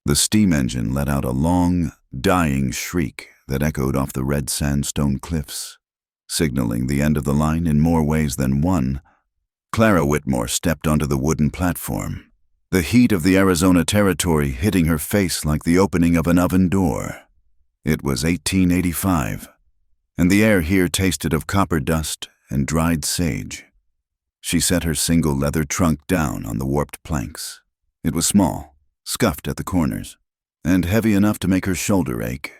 The steam engine let out a long, dying shriek that echoed off the red sandstone cliffs, signaling the end of the line in more ways than one. Clara Whitmore stepped onto the wooden platform, the heat of the Arizona territory hitting her face like the opening of an oven door. It was 1885, and the air here tasted of copper dust and dried sage. She set her single leather trunk down on the warped planks. It was small, scuffed at the corners, and heavy enough to make her shoulder ache.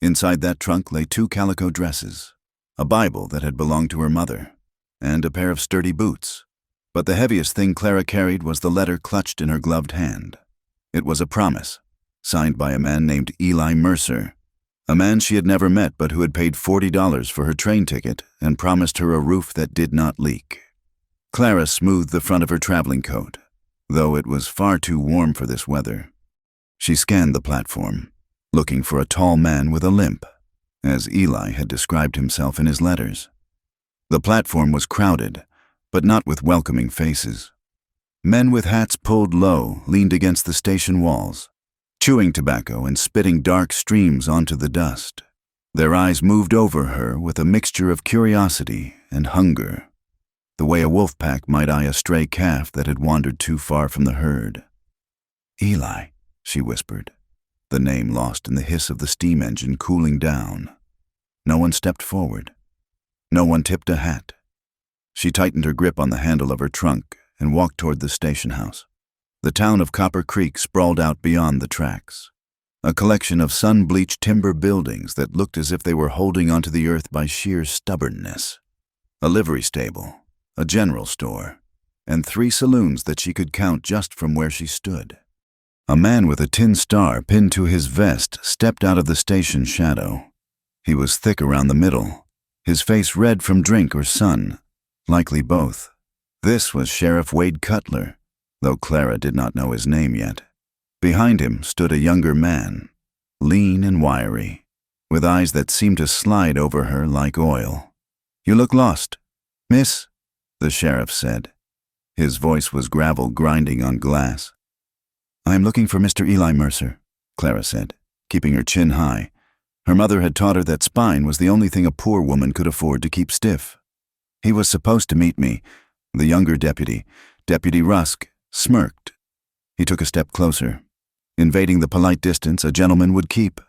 Inside that trunk lay 2 calico dresses, a Bible that had belonged to her mother, and a pair of sturdy boots. But the heaviest thing Clara carried was the letter clutched in her gloved hand. It was a promise, signed by a man named Eli Mercer, a man she had never met but who had paid $40 for her train ticket and promised her a roof that did not leak. Clara smoothed the front of her traveling coat, though it was far too warm for this weather. She scanned the platform, looking for a tall man with a limp, as Eli had described himself in his letters. The platform was crowded, but not with welcoming faces. Men with hats pulled low leaned against the station walls, chewing tobacco and spitting dark streams onto the dust. Their eyes moved over her with a mixture of curiosity and hunger, the way a wolf pack might eye a stray calf that had wandered too far from the herd. "Eli," she whispered, the name lost in the hiss of the steam engine cooling down. No one stepped forward. No one tipped a hat. She tightened her grip on the handle of her trunk and walked toward the station house. The town of Copper Creek sprawled out beyond the tracks, a collection of sun-bleached timber buildings that looked as if they were holding onto the earth by sheer stubbornness. A livery stable, a general store, and 3 saloons that she could count just from where she stood. A man with a tin star pinned to his vest stepped out of the station shadow. He was thick around the middle, his face red from drink or sun, likely both. This was Sheriff Wade Cutler, though Clara did not know his name yet. Behind him stood a younger man, lean and wiry, with eyes that seemed to slide over her like oil. "You look lost, miss," the sheriff said. His voice was gravel grinding on glass. "I am looking for Mr. Eli Mercer," Clara said, keeping her chin high. Her mother had taught her that spine was the only thing a poor woman could afford to keep stiff. "He was supposed to meet me." The younger deputy, Deputy Rusk, smirked. He took a step closer, invading the polite distance a gentleman would keep.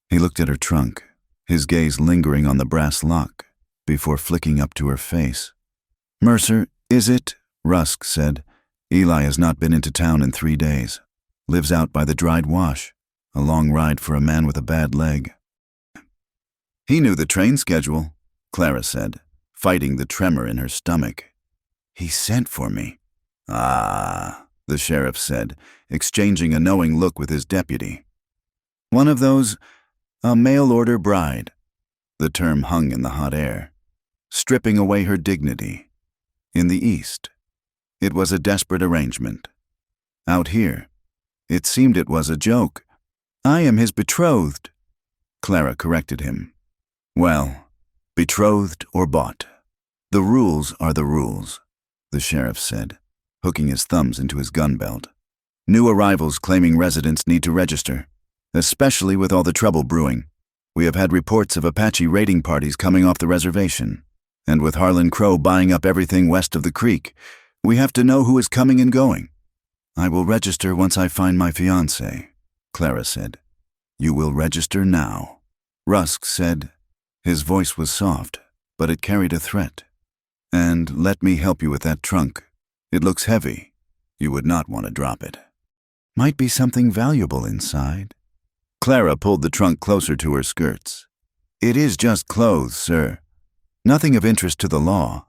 He looked at her trunk, his gaze lingering on the brass lock, before flicking up to her face. "Mercer, is it?" Rusk said. "Eli has not been into town in 3 days. Lives out by the dried wash, a long ride for a man with a bad leg." "He knew the train schedule," Clara said, fighting the tremor in her stomach. "He sent for me." "Ah," the sheriff said, exchanging a knowing look with his deputy. "One of those, a mail-order bride." The term hung in the hot air, stripping away her dignity. In the East, it was a desperate arrangement. Out here, it seemed it was a joke. "I am his betrothed," Clara corrected him. "Well, betrothed or bought, the rules are the rules," the sheriff said, hooking his thumbs into his gun belt. "New arrivals claiming residence need to register, especially with all the trouble brewing. We have had reports of Apache raiding parties coming off the reservation, and with Harlan Crow buying up everything west of the creek, we have to know who is coming and going." "I will register once I find my fiancé," Clara said. "You will register now," Rusk said. His voice was soft, but it carried a threat. "And let me help you with that trunk. It looks heavy. You would not want to drop it. Might be something valuable inside." Clara pulled the trunk closer to her skirts. "It is just clothes, sir. Nothing of interest to the law."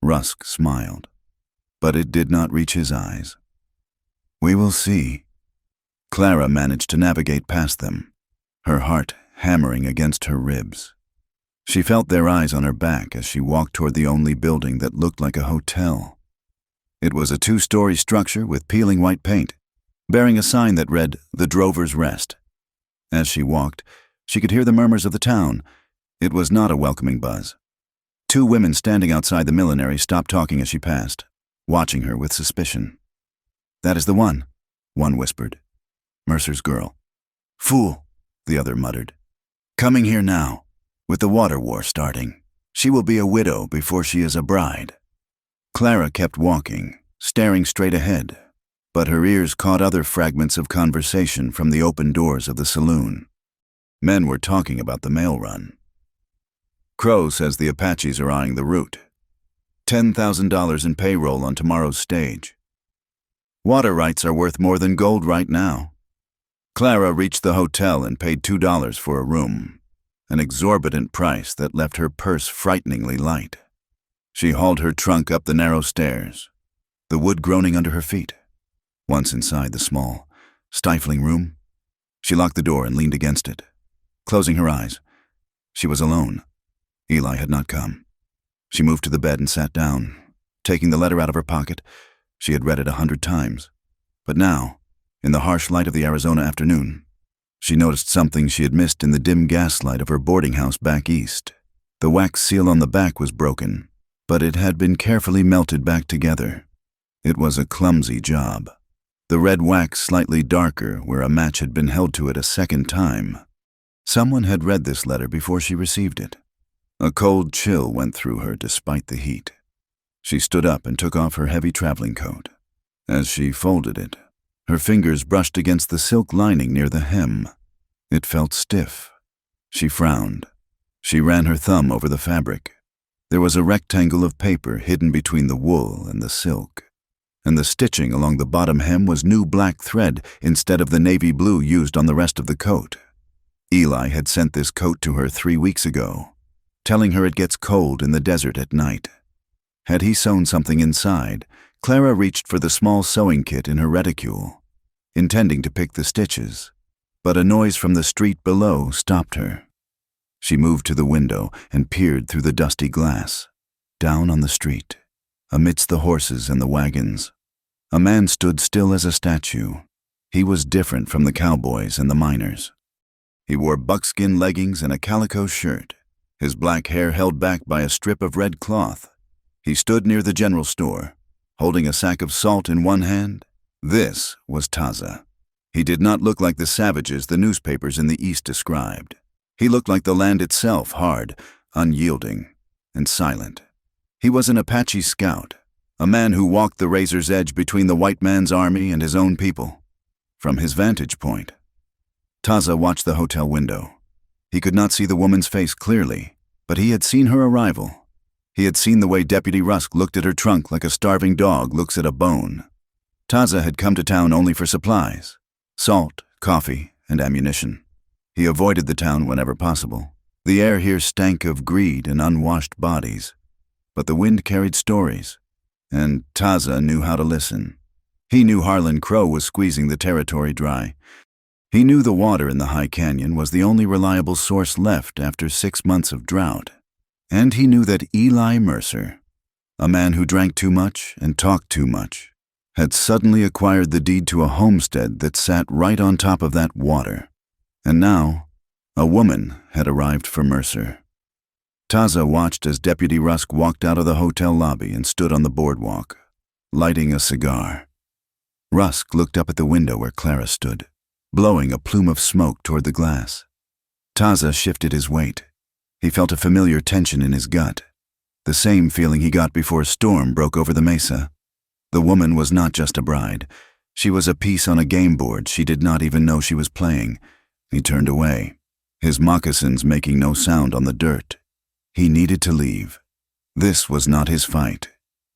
Rusk smiled, but it did not reach his eyes. "We will see." Clara managed to navigate past them, her heart hammering against her ribs. She felt their eyes on her back as she walked toward the only building that looked like a hotel. It was a 2-story structure with peeling white paint, bearing a sign that read, "The Drover's Rest." As she walked, she could hear the murmurs of the town. It was not a welcoming buzz. 2 women standing outside the millinery stopped talking as she passed, watching her with suspicion. "That is the one," one whispered. Mercer's girl. Fool, the other muttered. Coming here now, with the water war starting. She will be a widow before she is a bride. Clara kept walking, staring straight ahead, but her ears caught other fragments of conversation from the open doors of the saloon. Men were talking about the mail run. Crow says the Apaches are eyeing the route. $10,000 in payroll on tomorrow's stage. Water rights are worth more than gold right now. Clara reached the hotel and paid $2 for a room, an exorbitant price that left her purse frighteningly light. She hauled her trunk up the narrow stairs, the wood groaning under her feet. Once inside the small, stifling room, she locked the door and leaned against it. Closing her eyes, she was alone. Eli had not come. She moved to the bed and sat down. Taking the letter out of her pocket, she had read it 100 times. But now, in the harsh light of the Arizona afternoon, she noticed something she had missed in the dim gaslight of her boarding house back east. The wax seal on the back was broken, but it had been carefully melted back together. It was a clumsy job. The red wax slightly darker where a match had been held to it a second time. Someone had read this letter before she received it. A cold chill went through her despite the heat. She stood up and took off her heavy traveling coat. As she folded it, her fingers brushed against the silk lining near the hem. It felt stiff. She frowned. She ran her thumb over the fabric. There was a rectangle of paper hidden between the wool and the silk, and the stitching along the bottom hem was new black thread instead of the navy blue used on the rest of the coat. Eli had sent this coat to her 3 weeks ago, telling her it gets cold in the desert at night. Had he sewn something inside, Clara reached for the small sewing kit in her reticule, intending to pick the stitches, but a noise from the street below stopped her. She moved to the window and peered through the dusty glass. Down on the street, amidst the horses and the wagons, a man stood still as a statue. He was different from the cowboys and the miners. He wore buckskin leggings and a calico shirt, his black hair held back by a strip of red cloth. He stood near the general store, holding a sack of salt in one hand. This was Taza. He did not look like the savages the newspapers in the East described. He looked like the land itself, hard, unyielding, and silent. He was an Apache scout, a man who walked the razor's edge between the white man's army and his own people. From his vantage point, Taza watched the hotel window. He could not see the woman's face clearly, but he had seen her arrival. He had seen the way Deputy Rusk looked at her trunk like a starving dog looks at a bone. Taza had come to town only for supplies, salt, coffee, and ammunition. He avoided the town whenever possible. The air here stank of greed and unwashed bodies, but the wind carried stories, and Taza knew how to listen. He knew Harlan Crow was squeezing the territory dry. He knew the water in the high canyon was the only reliable source left after 6 months of drought. And he knew that Eli Mercer, a man who drank too much and talked too much, had suddenly acquired the deed to a homestead that sat right on top of that water. And now, a woman had arrived for Mercer. Taza watched as Deputy Rusk walked out of the hotel lobby and stood on the boardwalk, lighting a cigar. Rusk looked up at the window where Clara stood, blowing a plume of smoke toward the glass. Taza shifted his weight. He felt a familiar tension in his gut, the same feeling he got before a storm broke over the mesa. The woman was not just a bride. She was a piece on a game board she did not even know she was playing. He turned away, his moccasins making no sound on the dirt. He needed to leave. This was not his fight.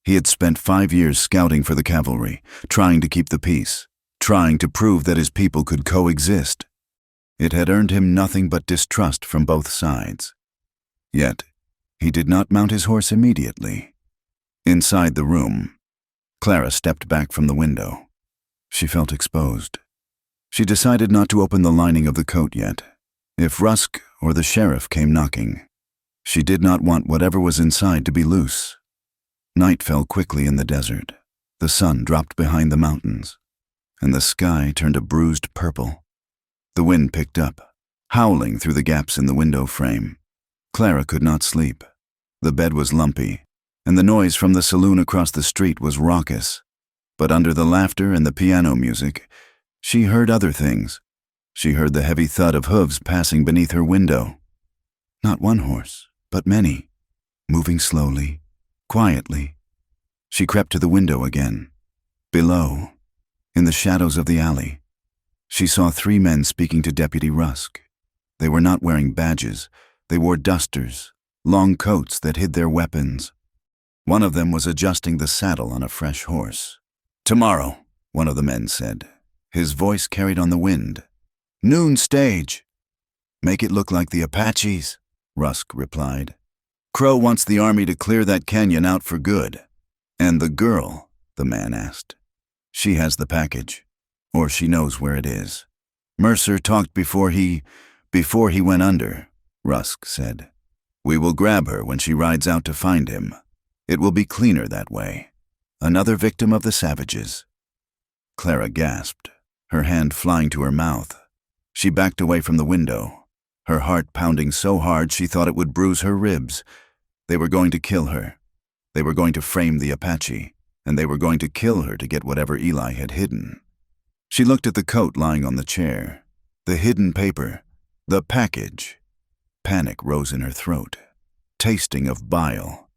He had spent 5 years scouting for the cavalry, trying to keep the peace, trying to prove that his people could coexist. It had earned him nothing but distrust from both sides. Yet, he did not mount his horse immediately. Inside the room, Clara stepped back from the window. She felt exposed. She decided not to open the lining of the coat yet. If Rusk or the sheriff came knocking, she did not want whatever was inside to be loose. Night fell quickly in the desert. The sun dropped behind the mountains, and the sky turned a bruised purple. The wind picked up, howling through the gaps in the window frame. Clara could not sleep. The bed was lumpy, and the noise from the saloon across the street was raucous. But under the laughter and the piano music, She heard other things. She heard the heavy thud of hooves passing beneath her window. Not one horse, but many, moving slowly, quietly. She crept to the window again. Below, in the shadows of the alley, she saw 3 men speaking to Deputy Rusk. They were not wearing badges. They wore dusters, long coats that hid their weapons. One of them was adjusting the saddle on a fresh horse. "Tomorrow," one of the men said. His voice carried on the wind. "Noon stage." "Make it look like the Apaches," Rusk replied. "Crow wants the army to clear that canyon out for good." "And the girl?" the man asked. "She has the package, or she knows where it is. Mercer talked before he went under," Rusk said. "We will grab her when she rides out to find him. It will be cleaner that way. Another victim of the savages." Clara gasped, her hand flying to her mouth. She backed away from the window, her heart pounding so hard she thought it would bruise her ribs. They were going to kill her. They were going to frame the Apache, and they were going to kill her to get whatever Eli had hidden. She looked at the coat lying on the chair, the hidden paper, the package. Panic rose in her throat, tasting of bile.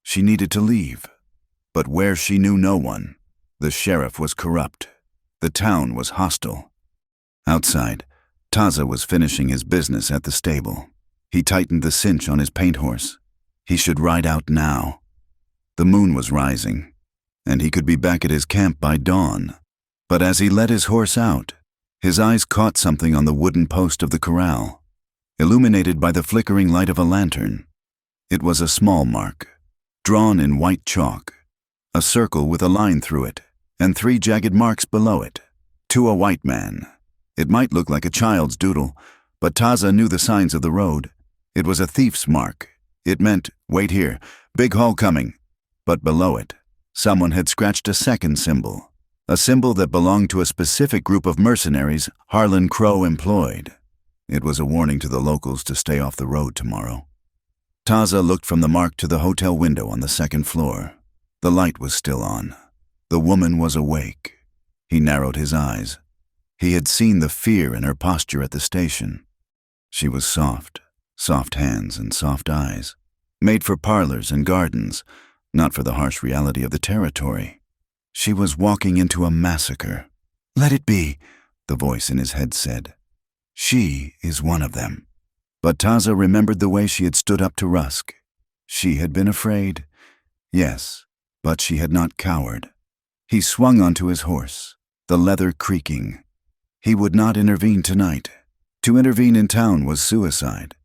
She needed to leave, but where she knew no one. The sheriff was corrupt. The town was hostile. Outside, Taza was finishing his business at the stable. He tightened the cinch on his paint horse. He should ride out now. The moon was rising, and he could be back at his camp by dawn. But as he let his horse out, his eyes caught something on the wooden post of the corral, illuminated by the flickering light of a lantern. It was a small mark, drawn in white chalk, a circle with a line through it, and 3 jagged marks below it. To a white man. It might look like a child's doodle, but Taza knew the signs of the road. It was a thief's mark. It meant, "Wait here, big haul coming." But below it, someone had scratched a second symbol, a symbol that belonged to a specific group of mercenaries Harlan Crow employed. It was a warning to the locals to stay off the road tomorrow. Taza looked from the mark to the hotel window on the 2nd floor. The light was still on. The woman was awake. He narrowed his eyes. He had seen the fear in her posture at the station. She was soft hands and soft eyes, made for parlors and gardens, not for the harsh reality of the territory. She was walking into a massacre. "Let it be," the voice in his head said. "She is one of them." But Taza remembered the way she had stood up to Rusk. She had been afraid, yes, but she had not cowered. He swung onto his horse, the leather creaking. He would not intervene tonight. To intervene in town was suicide,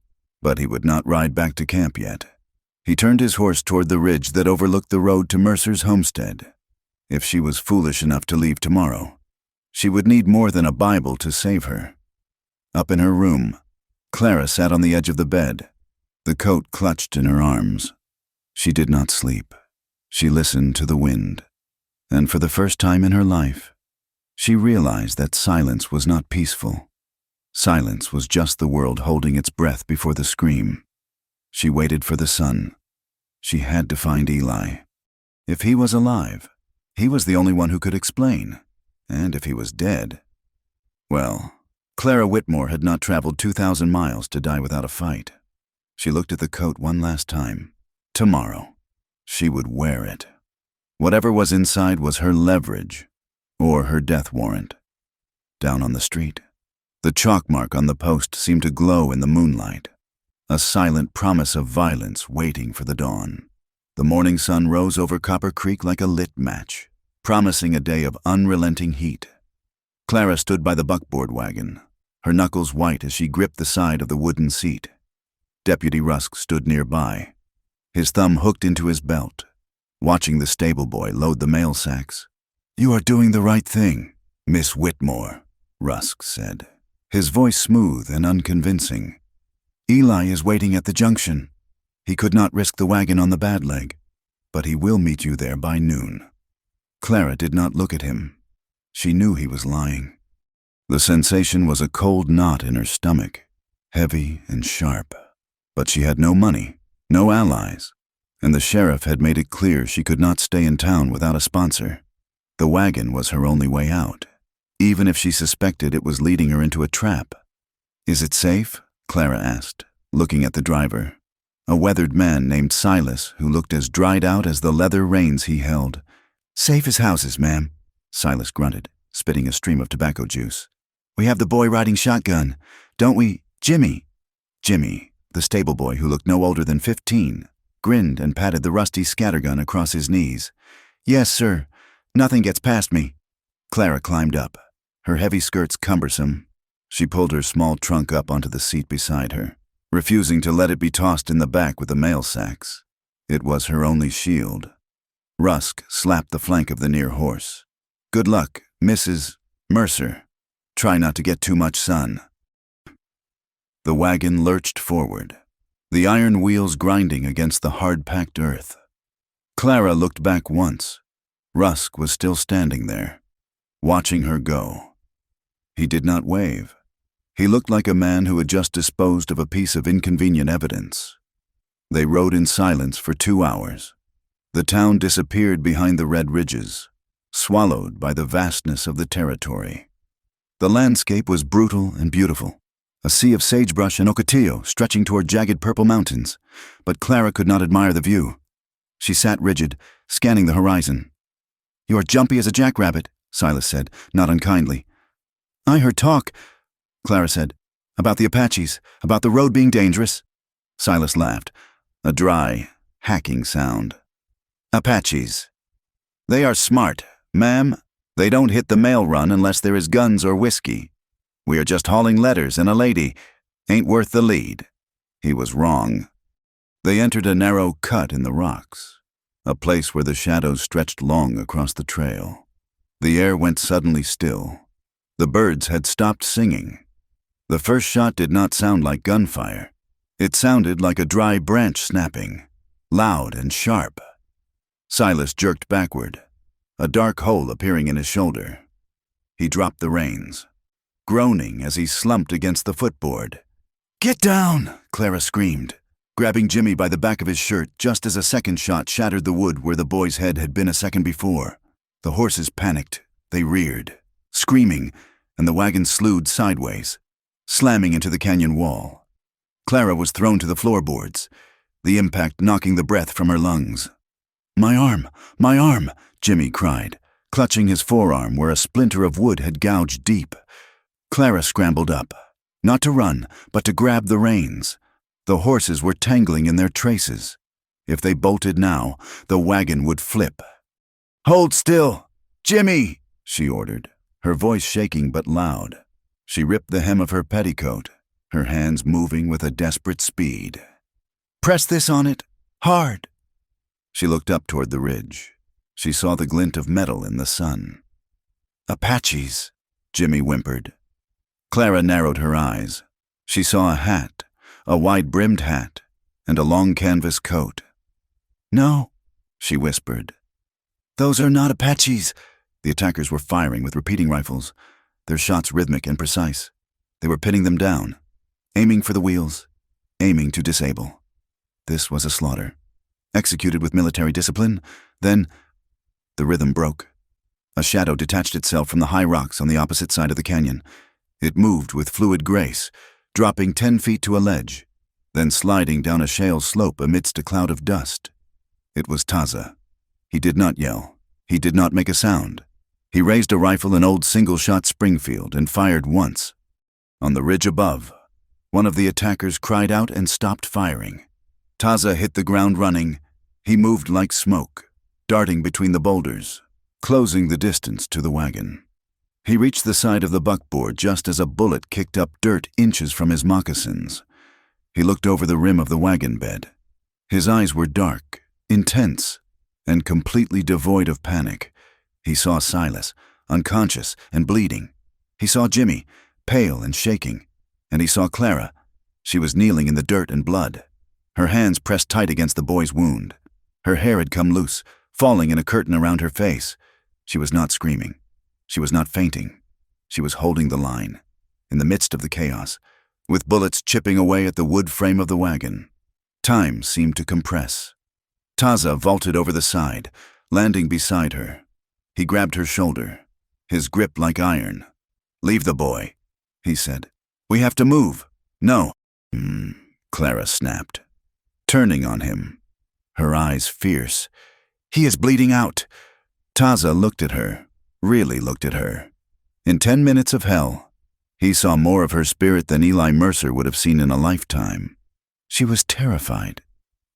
but he would not ride back to camp yet. He turned his horse toward the ridge that overlooked the road to Mercer's homestead. If she was foolish enough to leave tomorrow, she would need more than a Bible to save her. Up in her room, Clara sat on the edge of the bed, the coat clutched in her arms. She did not sleep. She listened to the wind, and for the first time in her life, she realized that silence was not peaceful. Silence was just the world holding its breath before the scream. She waited for the sun. She had to find Eli. If he was alive, he was the only one who could explain. And if he was dead, well, Clara Whitmore had not traveled 2,000 miles to die without a fight. She looked at the coat one last time. Tomorrow, she would wear it. Whatever was inside was her leverage, or her death warrant. Down on the street, the chalk mark on the post seemed to glow in the moonlight, a silent promise of violence waiting for the dawn. The morning sun rose over Copper Creek like a lit match, promising a day of unrelenting heat. Clara stood by the buckboard wagon, her knuckles white as she gripped the side of the wooden seat. Deputy Rusk stood nearby, his thumb hooked into his belt, watching the stable boy load the mail sacks. "You are doing the right thing, Miss Whitmore," Rusk said, his voice smooth and unconvincing. "Eli is waiting at the junction. He could not risk the wagon on the bad leg, but he will meet you there by noon." Clara did not look at him. She knew he was lying. The sensation was a cold knot in her stomach, heavy and sharp. But she had no money, no allies, and the sheriff had made it clear she could not stay in town without a sponsor. The wagon was her only way out. even if she suspected it was leading her into a trap. "Is it safe?" Clara asked, looking at the driver, a weathered man named Silas who looked as dried out as the leather reins he held. "Safe as houses, ma'am," Silas grunted, spitting a stream of tobacco juice. "We have the boy riding shotgun, don't we, Jimmy?" Jimmy, the stable boy who looked no older than 15, grinned and patted the rusty scattergun across his knees. "Yes, sir. Nothing gets past me." Clara climbed up, her heavy skirts cumbersome. She pulled her small trunk up onto the seat beside her, refusing to let it be tossed in the back with the mail sacks. It was her only shield. Rusk slapped the flank of the near horse. "Good luck, Mrs. Mercer. Try not to get too much sun." The wagon lurched forward, the iron wheels grinding against the hard-packed earth. Clara looked back once. Rusk was still standing there, watching her go. He did not wave. He looked like a man who had just disposed of a piece of inconvenient evidence. They rode in silence for 2 hours. The town disappeared behind the red ridges, swallowed by the vastness of the territory. The landscape was brutal and beautiful, a sea of sagebrush and ocotillo stretching toward jagged purple mountains, but Clara could not admire the view. She sat rigid, scanning the horizon. "You are jumpy as a jackrabbit," Silas said, not unkindly. "I heard talk," Clara said, "about the Apaches, about the road being dangerous." Silas laughed, a dry, hacking sound. "Apaches. They are smart, ma'am. They don't hit the mail run unless there is guns or whiskey. We are just hauling letters, and a lady ain't worth the lead." He was wrong. They entered a narrow cut in the rocks, a place where the shadows stretched long across the trail. The air went suddenly still. The birds had stopped singing. The first shot did not sound like gunfire. It sounded like a dry branch snapping, loud and sharp. Silas jerked backward, a dark hole appearing in his shoulder. He dropped the reins, groaning as he slumped against the footboard. "Get down!" Clara screamed, grabbing Jimmy by the back of his shirt just as a second shot shattered the wood where the boy's head had been a second before. The horses panicked. They reared, screaming, and the wagon slewed sideways, slamming into the canyon wall. Clara was thrown to the floorboards, the impact knocking the breath from her lungs. My arm, Jimmy cried, clutching his forearm where a splinter of wood had gouged deep. Clara scrambled up, not to run, but to grab the reins. The horses were tangling in their traces. If they bolted now, the wagon would flip. "Hold still! Jimmy!" she ordered, her voice shaking but loud. She ripped the hem of her petticoat, her hands moving with a desperate speed. "Press this on it, hard!" She looked up toward the ridge. She saw the glint of metal in the sun. "Apaches," Jimmy whimpered. Clara narrowed her eyes. She saw a hat, a wide-brimmed hat, and a long canvas coat. "No," she whispered. "Those are not Apaches." The attackers were firing with repeating rifles, their shots rhythmic and precise. They were pinning them down, aiming for the wheels, aiming to disable. This was a slaughter, executed with military discipline. Then the rhythm broke. A shadow detached itself from the high rocks on the opposite side of the canyon. It moved with fluid grace, dropping 10 feet to a ledge, then sliding down a shale slope amidst a cloud of dust. It was Taza. He did not yell. He did not make a sound. He raised a rifle, an old single-shot Springfield, and fired once. On the ridge above, one of the attackers cried out and stopped firing. Taza hit the ground running. He moved like smoke, darting between the boulders, closing the distance to the wagon. He reached the side of the buckboard just as a bullet kicked up dirt inches from his moccasins. He looked over the rim of the wagon bed. His eyes were dark, intense, and completely devoid of panic. He saw Silas, unconscious and bleeding. He saw Jimmy, pale and shaking. And he saw Clara. She was kneeling in the dirt and blood, her hands pressed tight against the boy's wound. Her hair had come loose, falling in a curtain around her face. She was not screaming. She was not fainting. She was holding the line, in the midst of the chaos, with bullets chipping away at the wood frame of the wagon. Time seemed to compress. Taza vaulted over the side, landing beside her. He grabbed her shoulder. his grip like iron. "Leave the boy," he said. "We have to move." "No." Clara snapped, turning on him, her eyes fierce. "He is bleeding out." Taza looked at her, really looked at her. In 10 minutes of hell, he saw more of her spirit than Eli Mercer would have seen in a lifetime. She was terrified.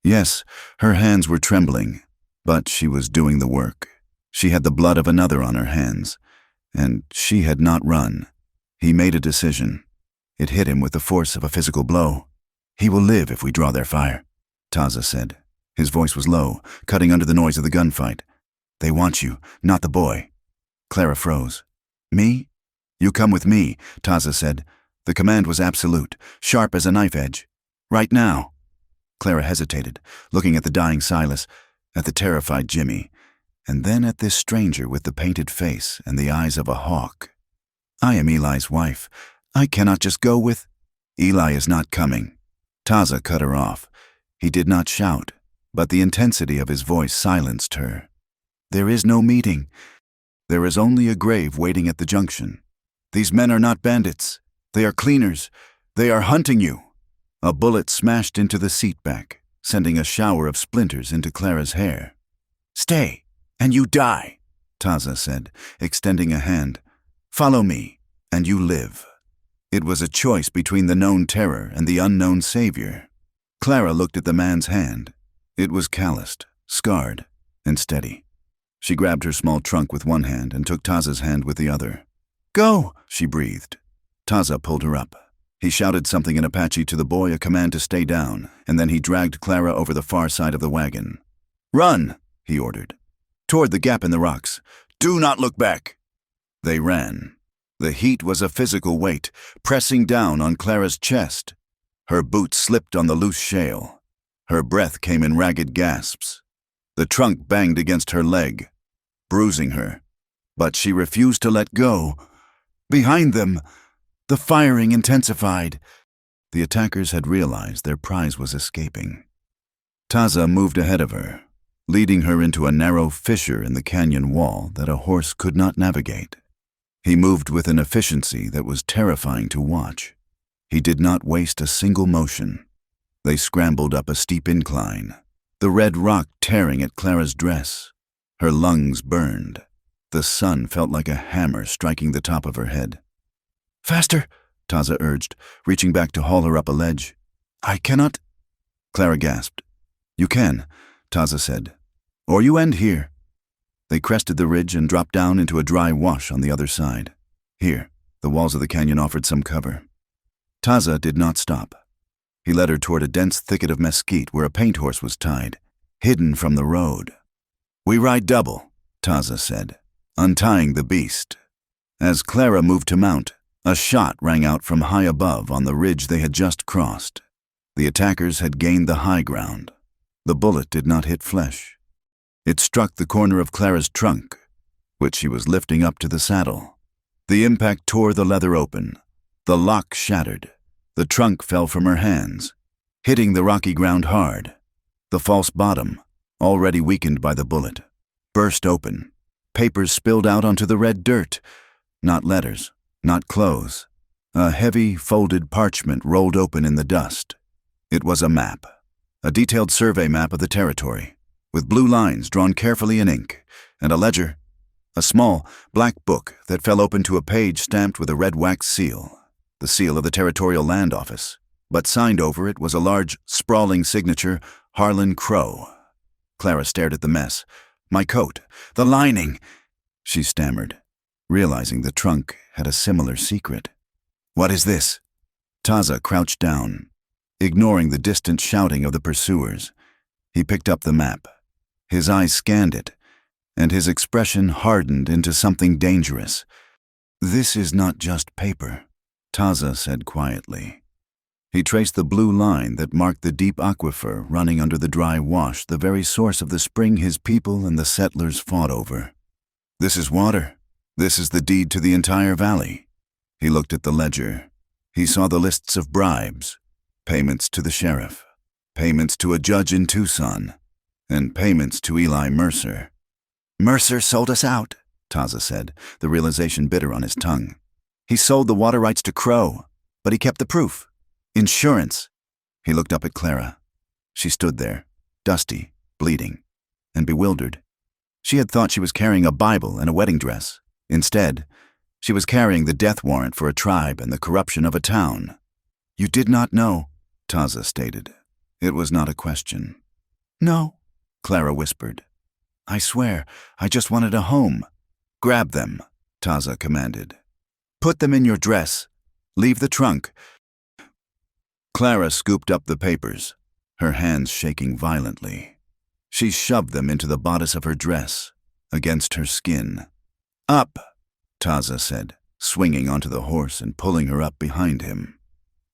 Yes, her hands were trembling, but she was doing the work. She had the blood of another on her hands, and she had not run. He made a decision. It hit him with the force of a physical blow. "He will live if we draw their fire," Taza said. His voice was low, cutting under the noise of the gunfight. "They want you, not the boy." Clara froze. "Me?" "You come with me," Taza said. The command was absolute, sharp as a knife edge. "Right now." Clara hesitated, looking at the dying Silas, at the terrified Jimmy, and then at this stranger with the painted face and the eyes of a hawk. "I am Eli's wife. I cannot just go with—" "Eli is not coming." Taza cut her off. He did not shout, but the intensity of his voice silenced her. "There is no meeting. There is only a grave waiting at the junction. These men are not bandits. They are cleaners. They are hunting you." A bullet smashed into the seat back, sending a shower of splinters into Clara's hair. "Stay, and you die," Taza said, extending a hand. "Follow me, and you live." It was a choice between the known terror and the unknown savior. Clara looked at the man's hand. It was calloused, scarred, and steady. She grabbed her small trunk with one hand and took Taza's hand with the other. "Go," she breathed. Taza pulled her up. He shouted something in Apache to the boy, a command to stay down, and then he dragged Clara over the far side of the wagon. "Run," he ordered. "Toward the gap in the rocks. Do not look back." They ran. The heat was a physical weight, pressing down on Clara's chest. Her boots slipped on the loose shale. Her breath came in ragged gasps. The trunk banged against her leg, bruising her. But she refused to let go. Behind them, the firing intensified. The attackers had realized their prize was escaping. Taza moved ahead of her, leading her into a narrow fissure in the canyon wall that a horse could not navigate. He moved with an efficiency that was terrifying to watch. He did not waste a single motion. They scrambled up a steep incline, the red rock tearing at Clara's dress. Her lungs burned. The sun felt like a hammer striking the top of her head. "Faster," Taza urged, reaching back to haul her up a ledge. "I cannot—" Clara gasped. "You can," Taza said. "Or you end here." They crested the ridge and dropped down into a dry wash on the other side. Here, the walls of the canyon offered some cover. Taza did not stop. He led her toward a dense thicket of mesquite where a paint horse was tied, hidden from the road. "We ride double," Taza said, untying the beast. As Clara moved to mount, a shot rang out from high above on the ridge they had just crossed. The attackers had gained the high ground. The bullet did not hit flesh. It struck the corner of Clara's trunk, which she was lifting up to the saddle. The impact tore the leather open. The lock shattered. The trunk fell from her hands, hitting the rocky ground hard. The false bottom, already weakened by the bullet, burst open. Papers spilled out onto the red dirt. Not letters, not clothes. A heavy, folded parchment rolled open in the dust. It was a map, a detailed survey map of the territory, with blue lines drawn carefully in ink, and a ledger, a small, black book that fell open to a page stamped with a red wax seal, the seal of the Territorial Land Office, but signed over it was a large, sprawling signature, Harlan Crow. Clara stared at the mess. "My coat, the lining," she stammered, realizing the trunk had a similar secret. "What is this?" Taza crouched down, ignoring the distant shouting of the pursuers. He picked up the map. His eyes scanned it, and his expression hardened into something dangerous. "This is not just paper," Taza said quietly. He traced the blue line that marked the deep aquifer running under the dry wash, the very source of the spring his people and the settlers fought over. "This is water. This is the deed to the entire valley." He looked at the ledger. He saw the lists of bribes, payments to the sheriff, payments to a judge in Tucson, and payments to Eli Mercer. "Mercer sold us out," Taza said, the realization bitter on his tongue. He sold the water rights to Crow, but he kept the proof. Insurance. He looked up at Clara. She stood there, dusty, bleeding, and bewildered. She had thought she was carrying a Bible and a wedding dress. Instead, she was carrying the death warrant for a tribe and the corruption of a town. You did not know, Taza stated. It was not a question. No, Clara whispered. I swear, I just wanted a home. Grab them, Taza commanded. Put them in your dress. Leave the trunk. Clara scooped up the papers, her hands shaking violently. She shoved them into the bodice of her dress, against her skin. Up, Taza said, swinging onto the horse and pulling her up behind him.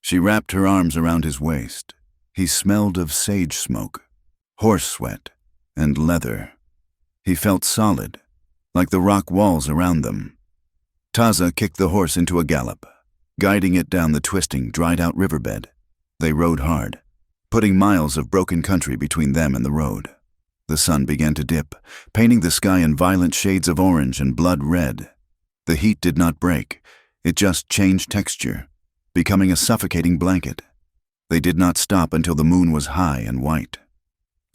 She wrapped her arms around his waist. He smelled of sage smoke, horse sweat, and leather. He felt solid, like the rock walls around them. Taza kicked the horse into a gallop, guiding it down the twisting, dried-out riverbed. They rode hard, putting miles of broken country between them and the road. The sun began to dip, painting the sky in violent shades of orange and blood red. The heat did not break, it just changed texture, becoming a suffocating blanket. They did not stop until the moon was high and white.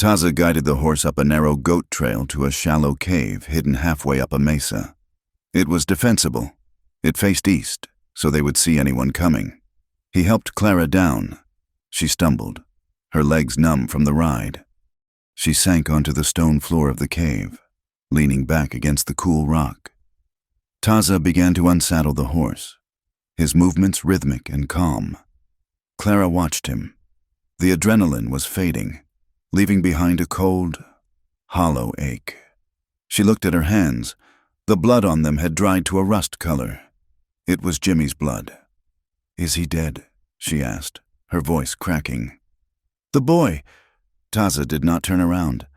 Taza guided the horse up a narrow goat trail to a shallow cave hidden halfway up a mesa. It was defensible. It faced east, so they would see anyone coming. He helped Clara down. She stumbled, her legs numb from the ride. She sank onto the stone floor of the cave, leaning back against the cool rock. Taza began to unsaddle the horse, his movements rhythmic and calm. Clara watched him. The adrenaline was fading, leaving behind a cold, hollow ache. She looked at her hands. The blood on them had dried to a rust color. It was Jimmy's blood. Is he dead? She asked, her voice cracking. The boy. Taza did not turn around.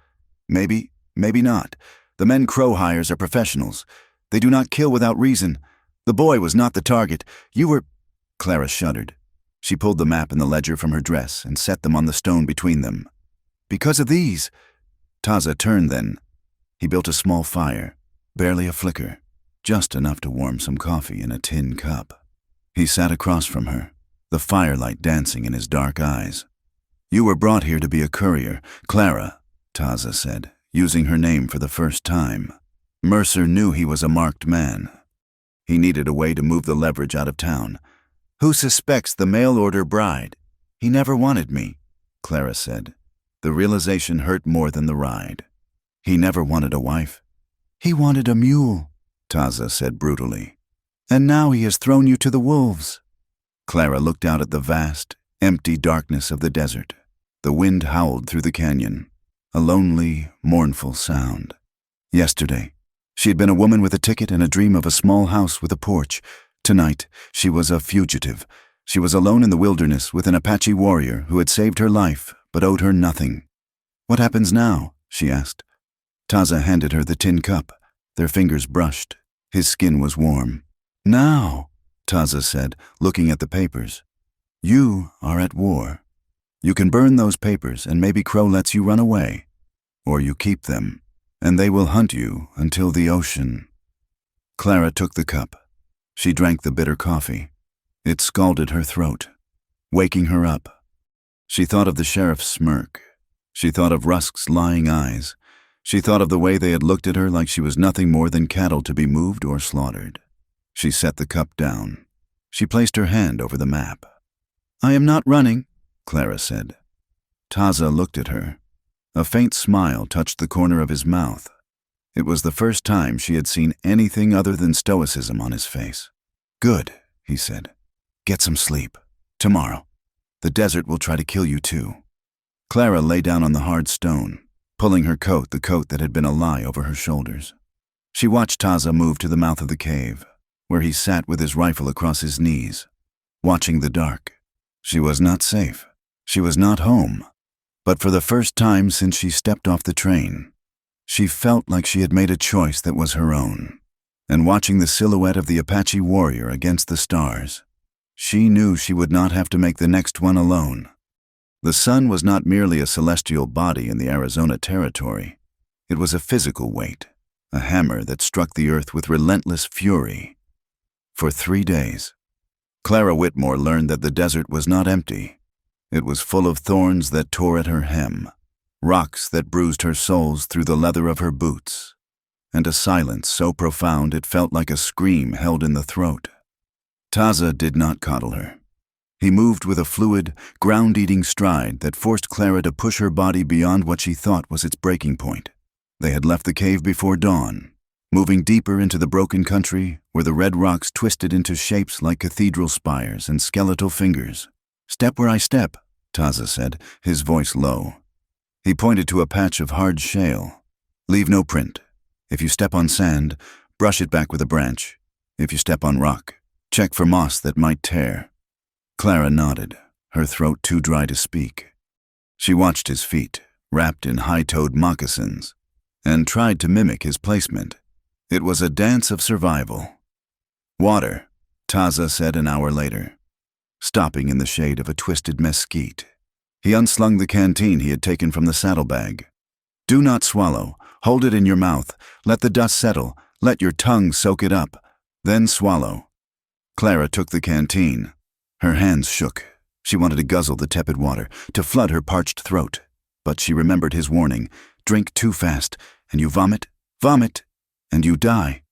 Maybe not. The men Crow hires are professionals. They do not kill without reason. The boy was not the target. You were... Clara shuddered. She pulled the map and the ledger from her dress and set them on the stone between them. Because of these. Taza turned then. He built a small fire, barely a flicker, just enough to warm some coffee in a tin cup. He sat across from her, the firelight dancing in his dark eyes. You were brought here to be a courier, Clara, Taza said, using her name for the first time. Mercer knew he was a marked man. He needed a way to move the leverage out of town. Who suspects the mail-order bride? He never wanted me, Clara said. The realization hurt more than the ride. He never wanted a wife. He wanted a mule, Taza said brutally. And now he has thrown you to the wolves. Clara looked out at the vast, empty darkness of the desert. The wind howled through the canyon, a lonely, mournful sound. Yesterday, she had been a woman with a ticket and a dream of a small house with a porch. Tonight, she was a fugitive. She was alone in the wilderness with an Apache warrior who had saved her life but owed her nothing. What happens now? She asked. Taza handed her the tin cup. Their fingers brushed. His skin was warm. Now, Taza said, looking at the papers. You are at war. You can burn those papers and maybe Crow lets you run away. Or you keep them, and they will hunt you until the ocean. Clara took the cup. She drank the bitter coffee. It scalded her throat, waking her up. She thought of the sheriff's smirk. She thought of Rusk's lying eyes. She thought of the way they had looked at her like she was nothing more than cattle to be moved or slaughtered. She set the cup down. She placed her hand over the map. I am not running, Clara said. Taza looked at her. A faint smile touched the corner of his mouth. It was the first time she had seen anything other than stoicism on his face. Good, he said. Get some sleep. Tomorrow. The desert will try to kill you too. Clara lay down on the hard stone, pulling her coat, the coat that had been a lie, over her shoulders. She watched Taza move to the mouth of the cave, where he sat with his rifle across his knees, watching the dark. She was not safe. She was not home. But for the first time since she stepped off the train, she felt like she had made a choice that was her own. And watching the silhouette of the Apache warrior against the stars, she knew she would not have to make the next one alone. The sun was not merely a celestial body in the Arizona territory. It was a physical weight, a hammer that struck the earth with relentless fury. For 3 days, Clara Whitmore learned that the desert was not empty. It was full of thorns that tore at her hem, rocks that bruised her soles through the leather of her boots, and a silence so profound it felt like a scream held in the throat. Taza did not coddle her. He moved with a fluid, ground-eating stride that forced Clara to push her body beyond what she thought was its breaking point. They had left the cave before dawn, moving deeper into the broken country where the red rocks twisted into shapes like cathedral spires and skeletal fingers. "Step where I step," Taza said, his voice low. He pointed to a patch of hard shale. "Leave no print. If you step on sand, brush it back with a branch. If you step on rock, check for moss that might tear." Clara nodded, her throat too dry to speak. She watched his feet, wrapped in high-toed moccasins, and tried to mimic his placement. It was a dance of survival. "Water," Taza said an hour later, stopping in the shade of a twisted mesquite. He unslung the canteen he had taken from the saddlebag. "Do not swallow. Hold it in your mouth. Let the dust settle. Let your tongue soak it up. Then swallow." Clara took the canteen. Her hands shook. She wanted to guzzle the tepid water, to flood her parched throat. But she remembered his warning: drink too fast, and you vomit, and you die.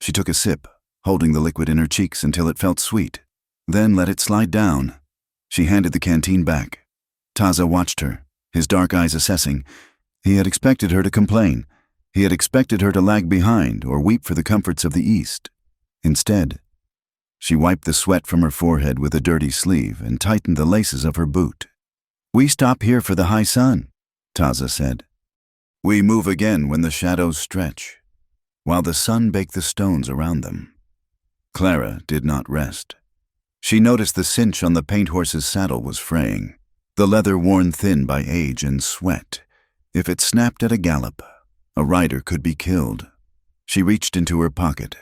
She took a sip, holding the liquid in her cheeks until it felt sweet, then let it slide down. She handed the canteen back. Taza watched her, his dark eyes assessing. He had expected her to complain. He had expected her to lag behind or weep for the comforts of the East. Instead, she wiped the sweat from her forehead with a dirty sleeve and tightened the laces of her boot. "We stop here for the high sun," Taza said. "We move again when the shadows stretch," while the sun baked the stones around them. Clara did not rest. She noticed the cinch on the paint horse's saddle was fraying, the leather worn thin by age and sweat. If it snapped at a gallop, a rider could be killed. She reached into her pocket,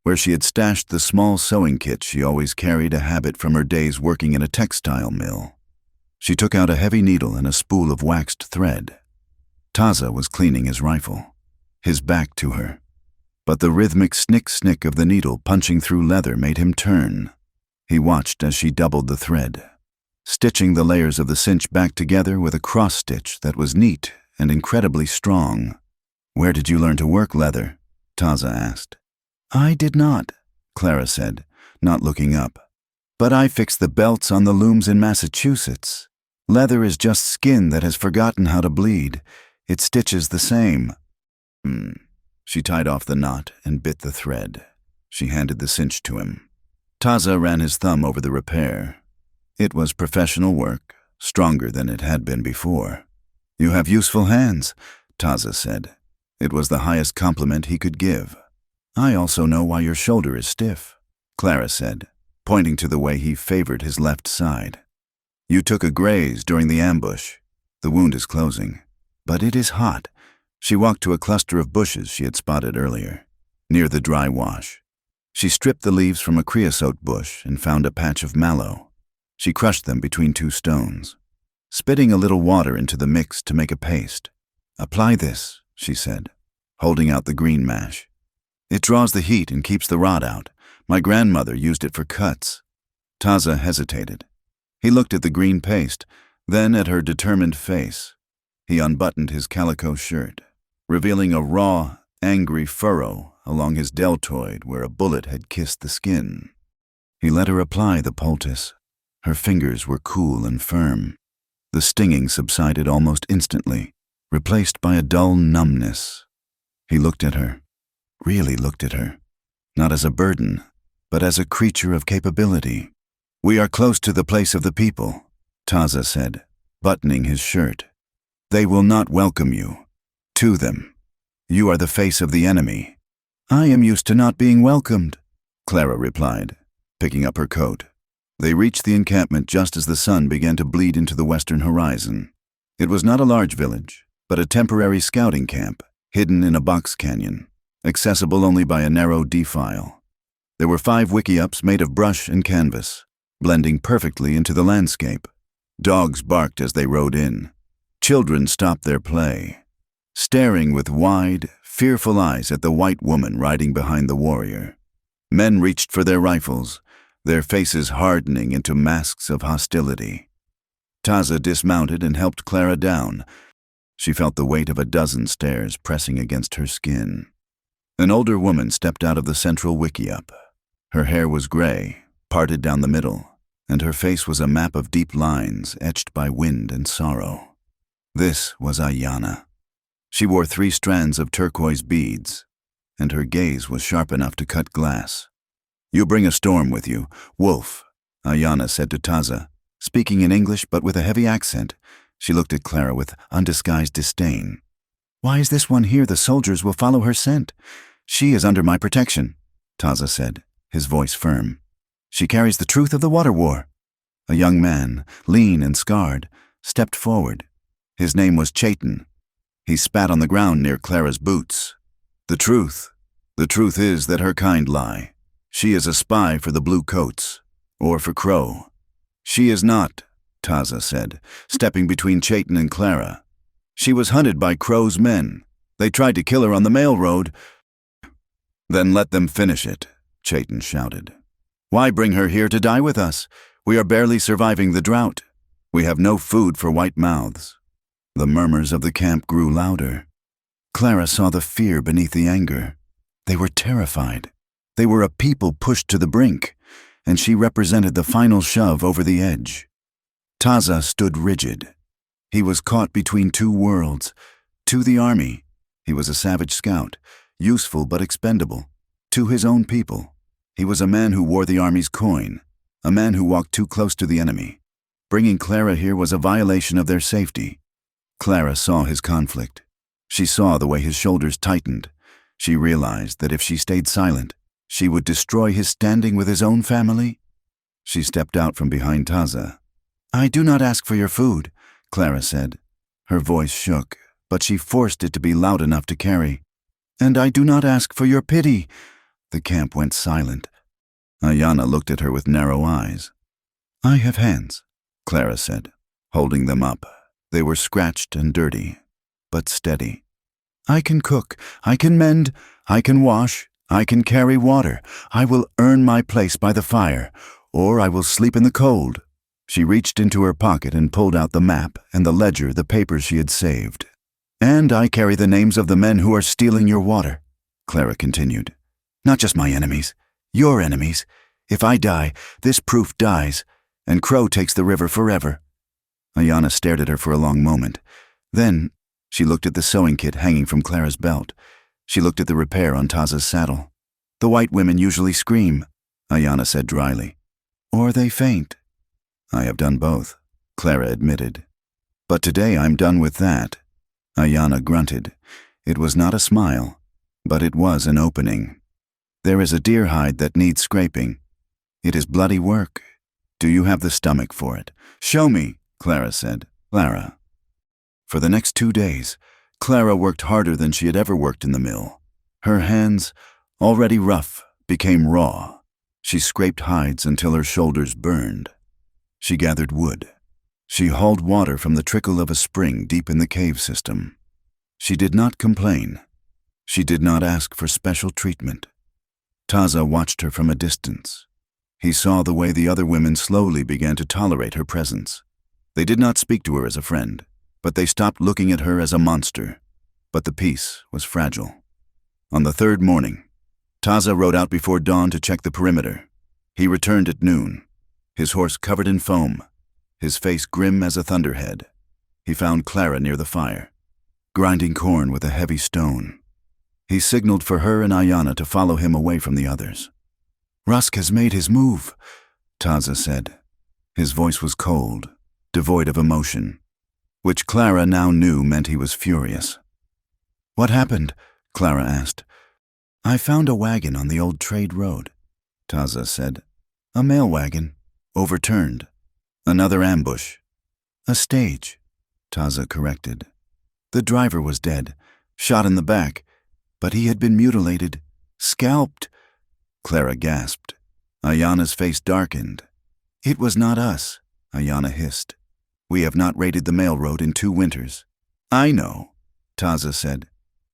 where she had stashed the small sewing kit she always carried, a habit from her days working in a textile mill. She took out a heavy needle and a spool of waxed thread. Taza was cleaning his rifle, his back to her, but the rhythmic snick-snick of the needle punching through leather made him turn. He watched as she doubled the thread, stitching the layers of the cinch back together with a cross-stitch that was neat and incredibly strong. "Where did you learn to work leather?" Taza asked. "I did not," Clara said, not looking up. "But I fixed the belts on the looms in Massachusetts. Leather is just skin that has forgotten how to bleed. It stitches the same." She tied off the knot and bit the thread. She handed the cinch to him. Taza ran his thumb over the repair. It was professional work, stronger than it had been before. "You have useful hands," Taza said. It was the highest compliment he could give. "I also know why your shoulder is stiff," Clara said, pointing to the way he favored his left side. "You took a graze during the ambush. The wound is closing, but it is hot." She walked to a cluster of bushes she had spotted earlier, near the dry wash. She stripped the leaves from a creosote bush and found a patch of mallow. She crushed them between 2 stones, spitting a little water into the mix to make a paste. "Apply this," she said, holding out the green mash. "It draws the heat and keeps the rot out. My grandmother used it for cuts." Taza hesitated. He looked at the green paste, then at her determined face. He unbuttoned his calico shirt, revealing a raw, angry furrow along his deltoid where a bullet had kissed the skin. He let her apply the poultice. Her fingers were cool and firm. The stinging subsided almost instantly, replaced by a dull numbness. He looked at her, really looked at her, not as a burden, but as a creature of capability. "We are close to the place of the people," Taza said, buttoning his shirt. "They will not welcome you. To them. You are the face of the enemy." "I am used to not being welcomed," Clara replied, picking up her coat. They reached the encampment just as the sun began to bleed into the western horizon. It was not a large village, but a temporary scouting camp, hidden in a box canyon, accessible only by a narrow defile. There were 5 wickiups made of brush and canvas, blending perfectly into the landscape. Dogs barked as they rode in. Children stopped their play, staring with wide, fearful eyes at the white woman riding behind the warrior. Men reached for their rifles, their faces hardening into masks of hostility. Taza dismounted and helped Clara down. She felt the weight of a dozen stares pressing against her skin. An older woman stepped out of the central wickiup. Her hair was gray, parted down the middle, and her face was a map of deep lines etched by wind and sorrow. This was Ayanna. She wore 3 strands of turquoise beads, and her gaze was sharp enough to cut glass. "You bring a storm with you, wolf," Ayanna said to Taza, speaking in English but with a heavy accent. She looked at Clara with undisguised disdain. "Why is this one here? The soldiers will follow her scent. She is under my protection," Taza said, his voice firm. "She carries the truth of the water war." A young man, lean and scarred, stepped forward. His name was Chaitin. He spat on the ground near Clara's boots. The truth is that her kind lie. She is a spy for the Blue Coats, or for Crow." "She is not," Taza said, stepping between Chaitin and Clara. "She was hunted by Crow's men. They tried to kill her on the mail road." "Then let them finish it," Chaitin shouted. "Why bring her here to die with us? We are barely surviving the drought. We have no food for white mouths." The murmurs of the camp grew louder. Clara saw the fear beneath the anger. They were terrified. They were a people pushed to the brink, and she represented the final shove over the edge. Taza stood rigid. He was caught between 2 worlds. To the army, he was a savage scout, useful but expendable. To his own people, he was a man who wore the army's coin, a man who walked too close to the enemy. Bringing Clara here was a violation of their safety. Clara saw his conflict. She saw the way his shoulders tightened. She realized that if she stayed silent, she would destroy his standing with his own family. She stepped out from behind Taza. "I do not ask for your food," Clara said. Her voice shook, but she forced it to be loud enough to carry. "And I do not ask for your pity." The camp went silent. Ayanna looked at her with narrow eyes. "I have hands," Clara said, holding them up. They were scratched and dirty, but steady. "I can cook, I can mend, I can wash, I can carry water. I will earn my place by the fire, or I will sleep in the cold." She reached into her pocket and pulled out the map and the ledger, the papers she had saved. "And I carry the names of the men who are stealing your water," Clara continued. "Not just my enemies, your enemies. If I die, this proof dies, and Crow takes the river forever." Ayanna stared at her for a long moment. Then she looked at the sewing kit hanging from Clara's belt. She looked at the repair on Taza's saddle. "The white women usually scream," Ayanna said dryly. "Or they faint." "I have done both," Clara admitted. "But today I'm done with that." Ayanna grunted. It was not a smile, but it was an opening. "There is a deer hide that needs scraping. It is bloody work. Do you have the stomach for it?" "Show me," Clara said. "Clara." For the next 2 days, Clara worked harder than she had ever worked in the mill. Her hands, already rough, became raw. She scraped hides until her shoulders burned. She gathered wood. She hauled water from the trickle of a spring deep in the cave system. She did not complain. She did not ask for special treatment. Taza watched her from a distance. He saw the way the other women slowly began to tolerate her presence. They did not speak to her as a friend, but they stopped looking at her as a monster. But the peace was fragile. On the 3rd morning, Taza rode out before dawn to check the perimeter. He returned at noon, his horse covered in foam, his face grim as a thunderhead. He found Clara near the fire, grinding corn with a heavy stone. He signaled for her and Ayanna to follow him away from the others. "Rusk has made his move," Taza said. His voice was cold, devoid of emotion, which Clara now knew meant he was furious. "What happened?" Clara asked. "I found a wagon on the old trade road," Taza said. "A mail wagon, overturned. Another ambush." "A stage," Taza corrected. "The driver was dead, shot in the back, but he had been mutilated, scalped." Clara gasped. Ayanna's face darkened. "It was not us," Ayanna hissed. "We have not raided the mail road in 2 winters." "I know," Taza said.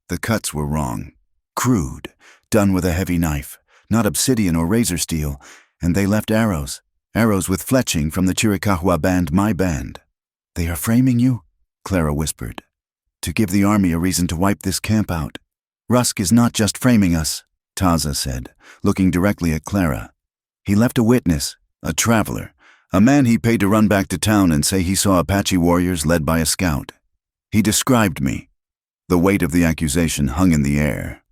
The cuts were wrong. Crude, done with a heavy knife, not obsidian or razor steel, and they left arrows. Arrows with fletching from the Chiricahua band, my band. They are framing you? Clara whispered. To give the army a reason to wipe this camp out. Rusk is not just framing us, Taza said, looking directly at Clara. He left a witness, a traveler, a man he paid to run back to town and say he saw Apache warriors led by a scout. He described me. The weight of the accusation hung in the air.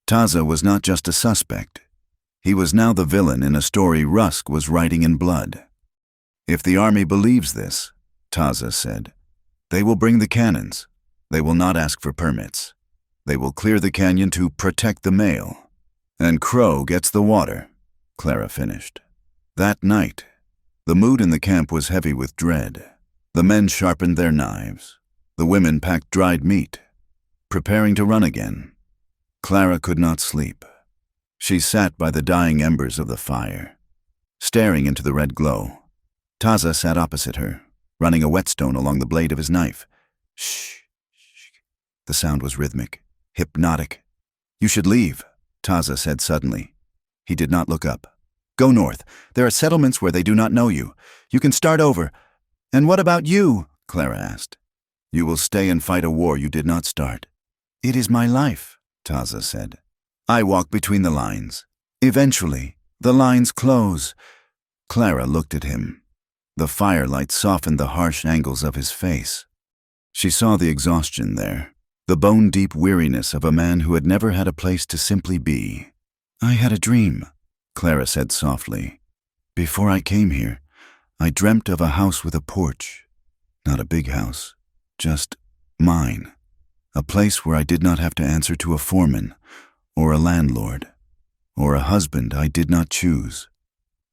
Taza was not just a suspect. He was now the villain in a story Rusk was writing in blood. If the army believes this, Taza said, they will bring the cannons. They will not ask for permits. They will clear the canyon to protect the mail. And Crow gets the water, Clara finished. That night, the mood in the camp was heavy with dread. The men sharpened their knives. The women packed dried meat, preparing to run again. Clara could not sleep. She sat by the dying embers of the fire, staring into the red glow. Taza sat opposite her, running a whetstone along the blade of his knife. Shh. The sound was rhythmic, hypnotic. You should leave, Taza said suddenly. He did not look up. Go north. There are settlements where they do not know you. You can start over. And what about you? Clara asked. You will stay and fight a war you did not start. It is my life, Taza said. I walk between the lines. Eventually, the lines close. Clara looked at him. The firelight softened the harsh angles of his face. She saw the exhaustion there, the bone-deep weariness of a man who had never had a place to simply be. I had a dream, Clara said softly. Before I came here, I dreamt of a house with a porch. Not a big house, just mine. A place where I did not have to answer to a foreman, or a landlord, or a husband I did not choose.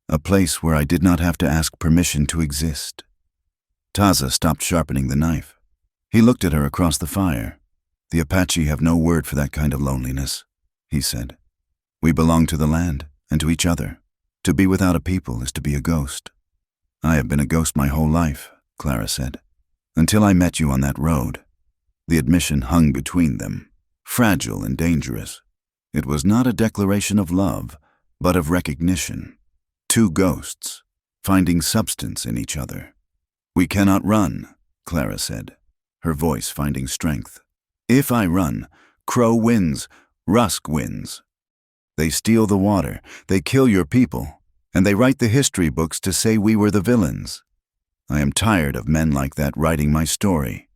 A place where I did not have to ask permission to exist. Taza stopped sharpening the knife. He looked at her across the fire. The Apache have no word for that kind of loneliness, he said. We belong to the land and to each other. To be without a people is to be a ghost. I have been a ghost my whole life, Clara said, until I met you on that road. The admission hung between them, fragile and dangerous. It was not a declaration of love, but of recognition. Two ghosts, finding substance in each other. We cannot run, Clara said, her voice finding strength. If I run, Crow wins, Rusk wins. They steal the water, they kill your people, and they write the history books to say we were the villains. I am tired of men like that writing my story.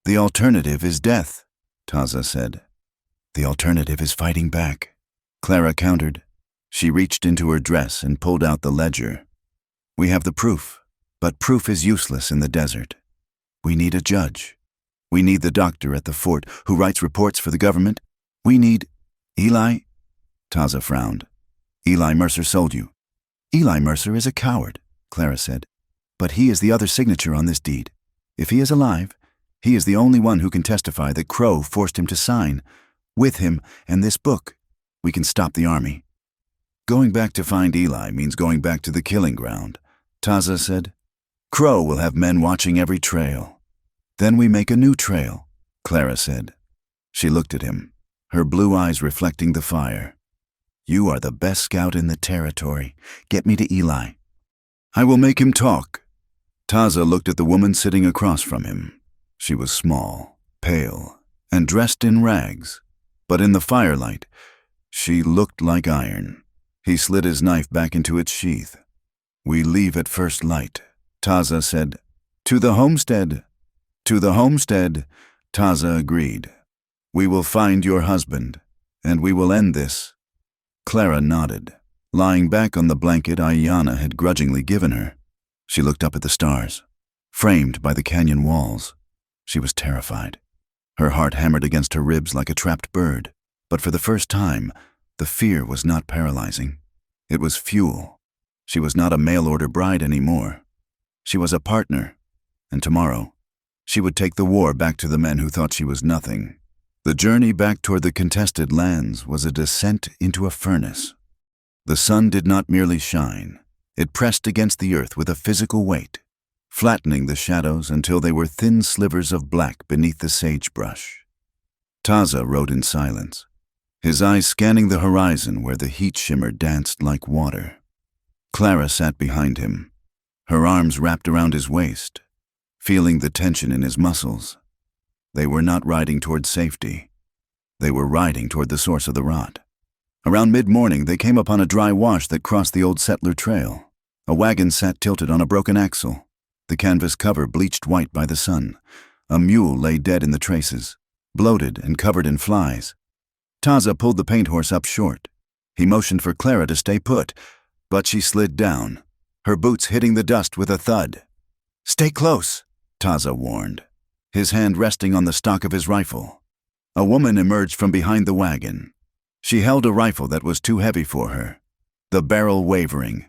The alternative is death, Taza said. The alternative is fighting back, Clara countered. She reached into her dress and pulled out the ledger. We have the proof, but proof is useless in the desert. We need a judge. We need the doctor at the fort who writes reports for the government. We need Eli. Taza frowned. Eli Mercer sold you. Eli Mercer is a coward, Clara said. But he is the other signature on this deed. If he is alive, he is the only one who can testify that Crow forced him to sign. With him and this book, we can stop the army. Going back to find Eli means going back to the killing ground, Taza said. Crow will have men watching every trail. Then we make a new trail, Clara said. She looked at him, her blue eyes reflecting the fire. You are the best scout in the territory. Get me to Eli. I will make him talk. Taza looked at the woman sitting across from him. She was small, pale, and dressed in rags, but in the firelight, she looked like iron. He slid his knife back into its sheath. We leave at first light, Taza said. To the homestead. To the homestead, Taza agreed. We will find your husband, and we will end this. Clara nodded, lying back on the blanket Ayanna had grudgingly given her. She looked up at the stars, framed by the canyon walls. She was terrified. Her heart hammered against her ribs like a trapped bird, but for the first time, the fear was not paralyzing. It was fuel. She was not a mail-order bride anymore. She was a partner, and tomorrow, she would take the war back to the men who thought she was nothing. The journey back toward the contested lands was a descent into a furnace. The sun did not merely shine. It pressed against the earth with a physical weight, flattening the shadows until they were thin slivers of black beneath the sagebrush. Taza rode in silence, his eyes scanning the horizon where the heat shimmer danced like water. Clara sat behind him, her arms wrapped around his waist, feeling the tension in his muscles. They were not riding toward safety. They were riding toward the source of the rot. Around mid-morning, they came upon a dry wash that crossed the old settler trail. A wagon sat tilted on a broken axle, the canvas cover bleached white by the sun. A mule lay dead in the traces, bloated and covered in flies. Taza pulled the paint horse up short. He motioned for Clara to stay put, but she slid down, her boots hitting the dust with a thud. "Stay close," Taza warned, his hand resting on the stock of his rifle. A woman emerged from behind the wagon. She held a rifle that was too heavy for her, the barrel wavering.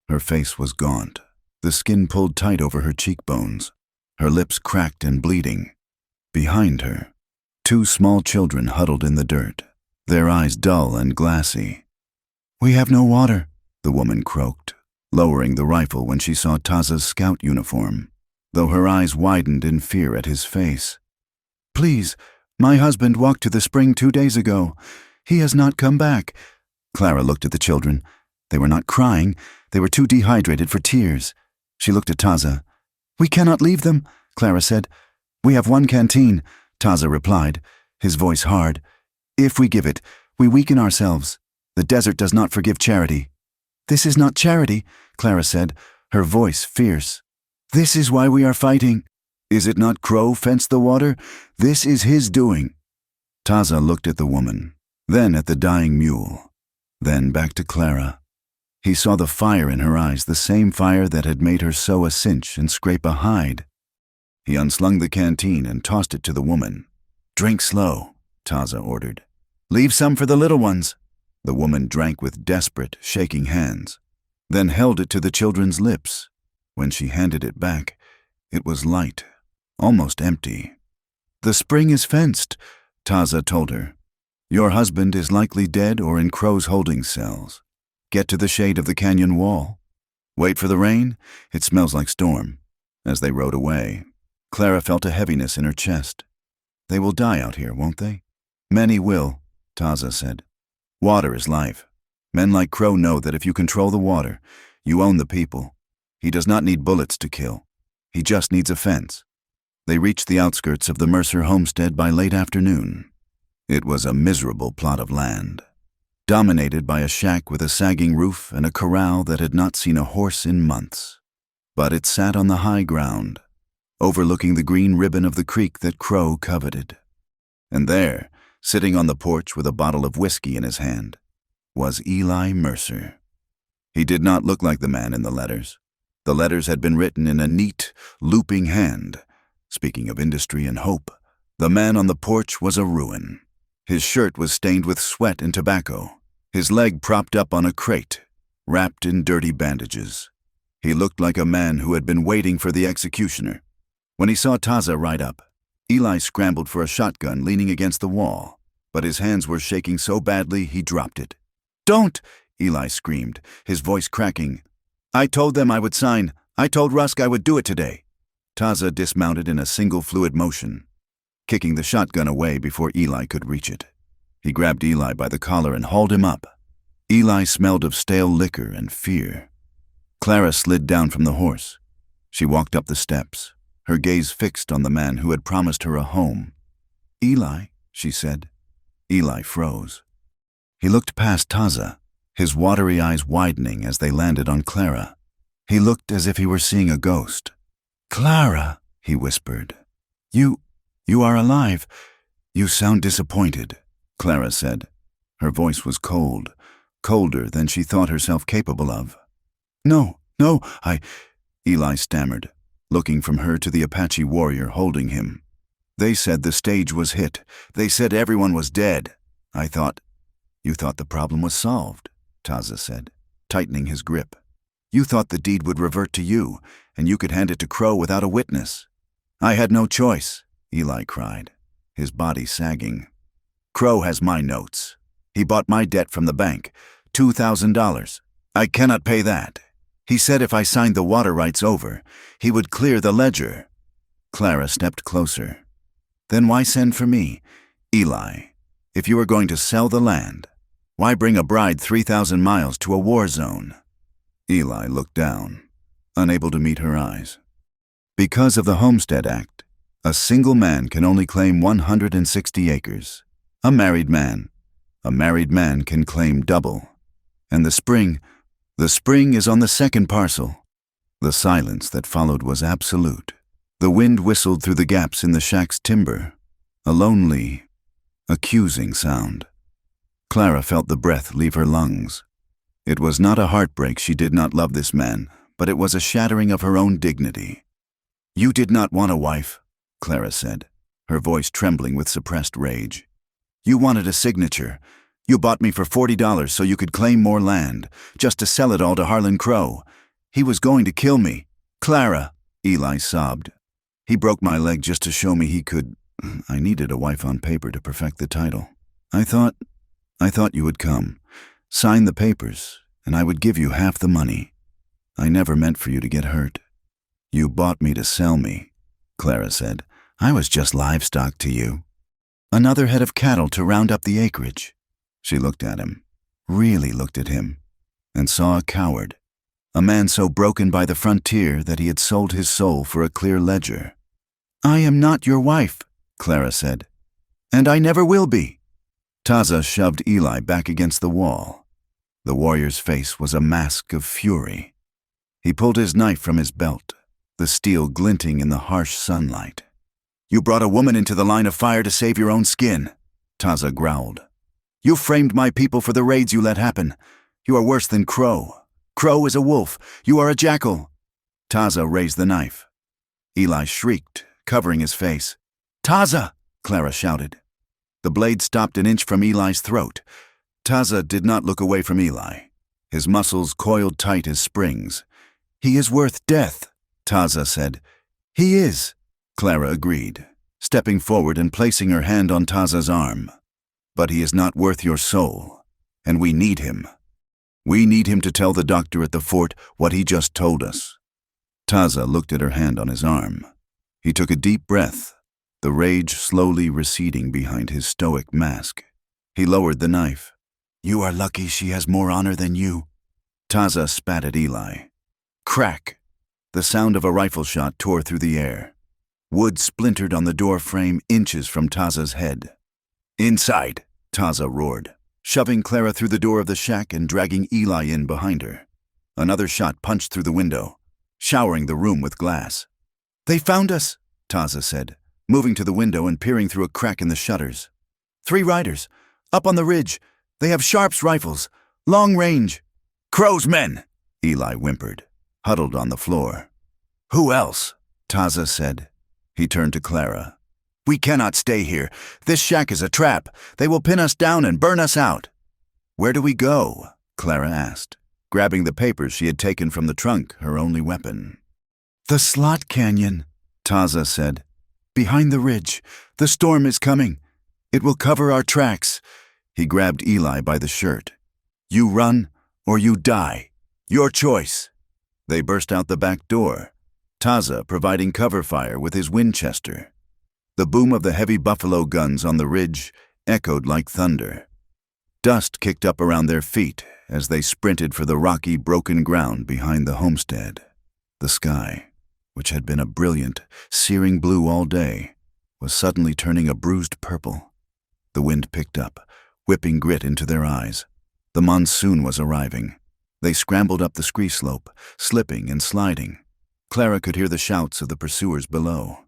Her face was gaunt, the skin pulled tight over her cheekbones, her lips cracked and bleeding. Behind her, 2 small children huddled in the dirt, their eyes dull and glassy. "We have no water," the woman croaked, lowering the rifle when she saw Taza's scout uniform, though her eyes widened in fear at his face. "Please, my husband walked to the spring 2 days ago. He has not come back." Clara looked at the children. They were not crying. They were too dehydrated for tears. She looked at Taza. "We cannot leave them," Clara said. "We have 1 canteen," Taza replied, his voice hard. "If we give it, we weaken ourselves. The desert does not forgive charity." "This is not charity," Clara said, her voice fierce. "This is why we are fighting. Is it not Crow fenced the water? This is his doing." Taza looked at the woman, then at the dying mule, then back to Clara. He saw the fire in her eyes, the same fire that had made her sew a cinch and scrape a hide. He unslung the canteen and tossed it to the woman. "Drink slow," Taza ordered. "Leave some for the little ones." The woman drank with desperate, shaking hands, then held it to the children's lips. When she handed it back, it was light, almost empty. "The spring is fenced," Taza told her. "Your husband is likely dead or in Crow's holding cells. Get to the shade of the canyon wall. Wait for the rain. It smells like storm." As they rode away, Clara felt a heaviness in her chest. "They will die out here, won't they?" "Many will," Taza said. "Water is life. Men like Crow know that if you control the water, you own the people. He does not need bullets to kill. He just needs a fence." They reached the outskirts of the Mercer homestead by late afternoon. It was a miserable plot of land, dominated by a shack with a sagging roof and a corral that had not seen a horse in months. But it sat on the high ground, overlooking the green ribbon of the creek that Crow coveted. And there, sitting on the porch with a bottle of whiskey in his hand, was Eli Mercer. He did not look like the man in the letters. The letters had been written in a neat, looping hand. Speaking of industry and hope, the man on the porch was a ruin. His shirt was stained with sweat and tobacco, his leg propped up on a crate, wrapped in dirty bandages. He looked like a man who had been waiting for the executioner. When he saw Taza ride up, Eli scrambled for a shotgun leaning against the wall, but his hands were shaking so badly he dropped it. "Don't!" Eli screamed, his voice cracking. "I told them I would sign. I told Rusk I would do it today." Taza dismounted in a single fluid motion, kicking the shotgun away before Eli could reach it. He grabbed Eli by the collar and hauled him up. Eli smelled of stale liquor and fear. Clara slid down from the horse. She walked up the steps, her gaze fixed on the man who had promised her a home. "Eli," she said. Eli froze. He looked past Taza, his watery eyes widening as they landed on Clara. He looked as if he were seeing a ghost. "Clara," he whispered. You are alive. You sound disappointed," Clara said. Her voice was cold, colder than she thought herself capable of. No, Eli stammered, looking from her to the Apache warrior holding him. "They said the stage was hit. They said everyone was dead. You thought the problem was solved," Taza said, tightening his grip. "You thought the deed would revert to you, and you could hand it to Crow without a witness." "I had no choice," Eli cried, his body sagging. "Crow has my notes. He bought my debt from the bank, $2,000. I cannot pay that. He said if I signed the water rights over, he would clear the ledger." Clara stepped closer. "Then why send for me? Eli, if you are going to sell the land, why bring a bride 3,000 miles to a war zone? Eli looked down, unable to meet her eyes. Because of the Homestead Act, a single man can only claim 160 acres. A married man can claim double. And the spring is on the second parcel. The silence that followed was absolute. The wind whistled through the gaps in the shack's timber, a lonely, accusing sound. Clara felt the breath leave her lungs. It was not a heartbreak she did not love this man, but it was a shattering of her own dignity. "You did not want a wife," Clara said, her voice trembling with suppressed rage. "You wanted a signature. You bought me for $40 so you could claim more land, just to sell it all to Harlan Crow. He was going to kill me." "Clara," Eli sobbed. "He broke my leg just to show me he could. I needed a wife on paper to perfect the title. I thought you would come, sign the papers, and I would give you half the money. I never meant for you to get hurt." "You bought me to sell me," Clara said. "I was just livestock to you. Another head of cattle to round up the acreage." She looked at him, really looked at him, and saw a coward. A man so broken by the frontier that he had sold his soul for a clear ledger. "I am not your wife," Clara said, "and I never will be." Taza shoved Eli back against the wall. The warrior's face was a mask of fury. He pulled his knife from his belt, the steel glinting in the harsh sunlight. "You brought a woman into the line of fire to save your own skin," Taza growled. "You framed my people for the raids you let happen. You are worse than Crow. Crow is a wolf. You are a jackal." Taza raised the knife. Eli shrieked, covering his face. "Taza!" Clara shouted. The blade stopped an inch from Eli's throat. Taza did not look away from Eli. His muscles coiled tight as springs. "He is worth death," Taza said. "He is," Clara agreed, stepping forward and placing her hand on Taza's arm. "But he is not worth your soul, and we need him. We need him to tell the doctor at the fort what he just told us." Taza looked at her hand on his arm. He took a deep breath, the rage slowly receding behind his stoic mask. He lowered the knife. "You are lucky she has more honor than you." Taza spat at Eli. Crack! The sound of a rifle shot tore through the air. Wood splintered on the door frame inches from Taza's head. "Inside!" Taza roared, shoving Clara through the door of the shack and dragging Eli in behind her. Another shot punched through the window, showering the room with glass. "They found us," Taza said, moving to the window and peering through a crack in the shutters. "3 riders, up on the ridge. They have Sharp's rifles, long range." "Crow's men," Eli whimpered, huddled on the floor. "Who else?" Taza said. He turned to Clara. "We cannot stay here. This shack is a trap. They will pin us down and burn us out." "Where do we go?" Clara asked, grabbing the papers she had taken from the trunk, her only weapon. "The slot canyon," Taza said. "Behind the ridge. The storm is coming. It will cover our tracks." He grabbed Eli by the shirt. "You run or you die. Your choice." They burst out the back door, Taza providing cover fire with his Winchester. The boom of the heavy buffalo guns on the ridge echoed like thunder. Dust kicked up around their feet as they sprinted for the rocky, broken ground behind the homestead. The sky, which had been a brilliant, searing blue all day, was suddenly turning a bruised purple. The wind picked up, whipping grit into their eyes. The monsoon was arriving. They scrambled up the scree slope, slipping and sliding. Clara could hear the shouts of the pursuers below.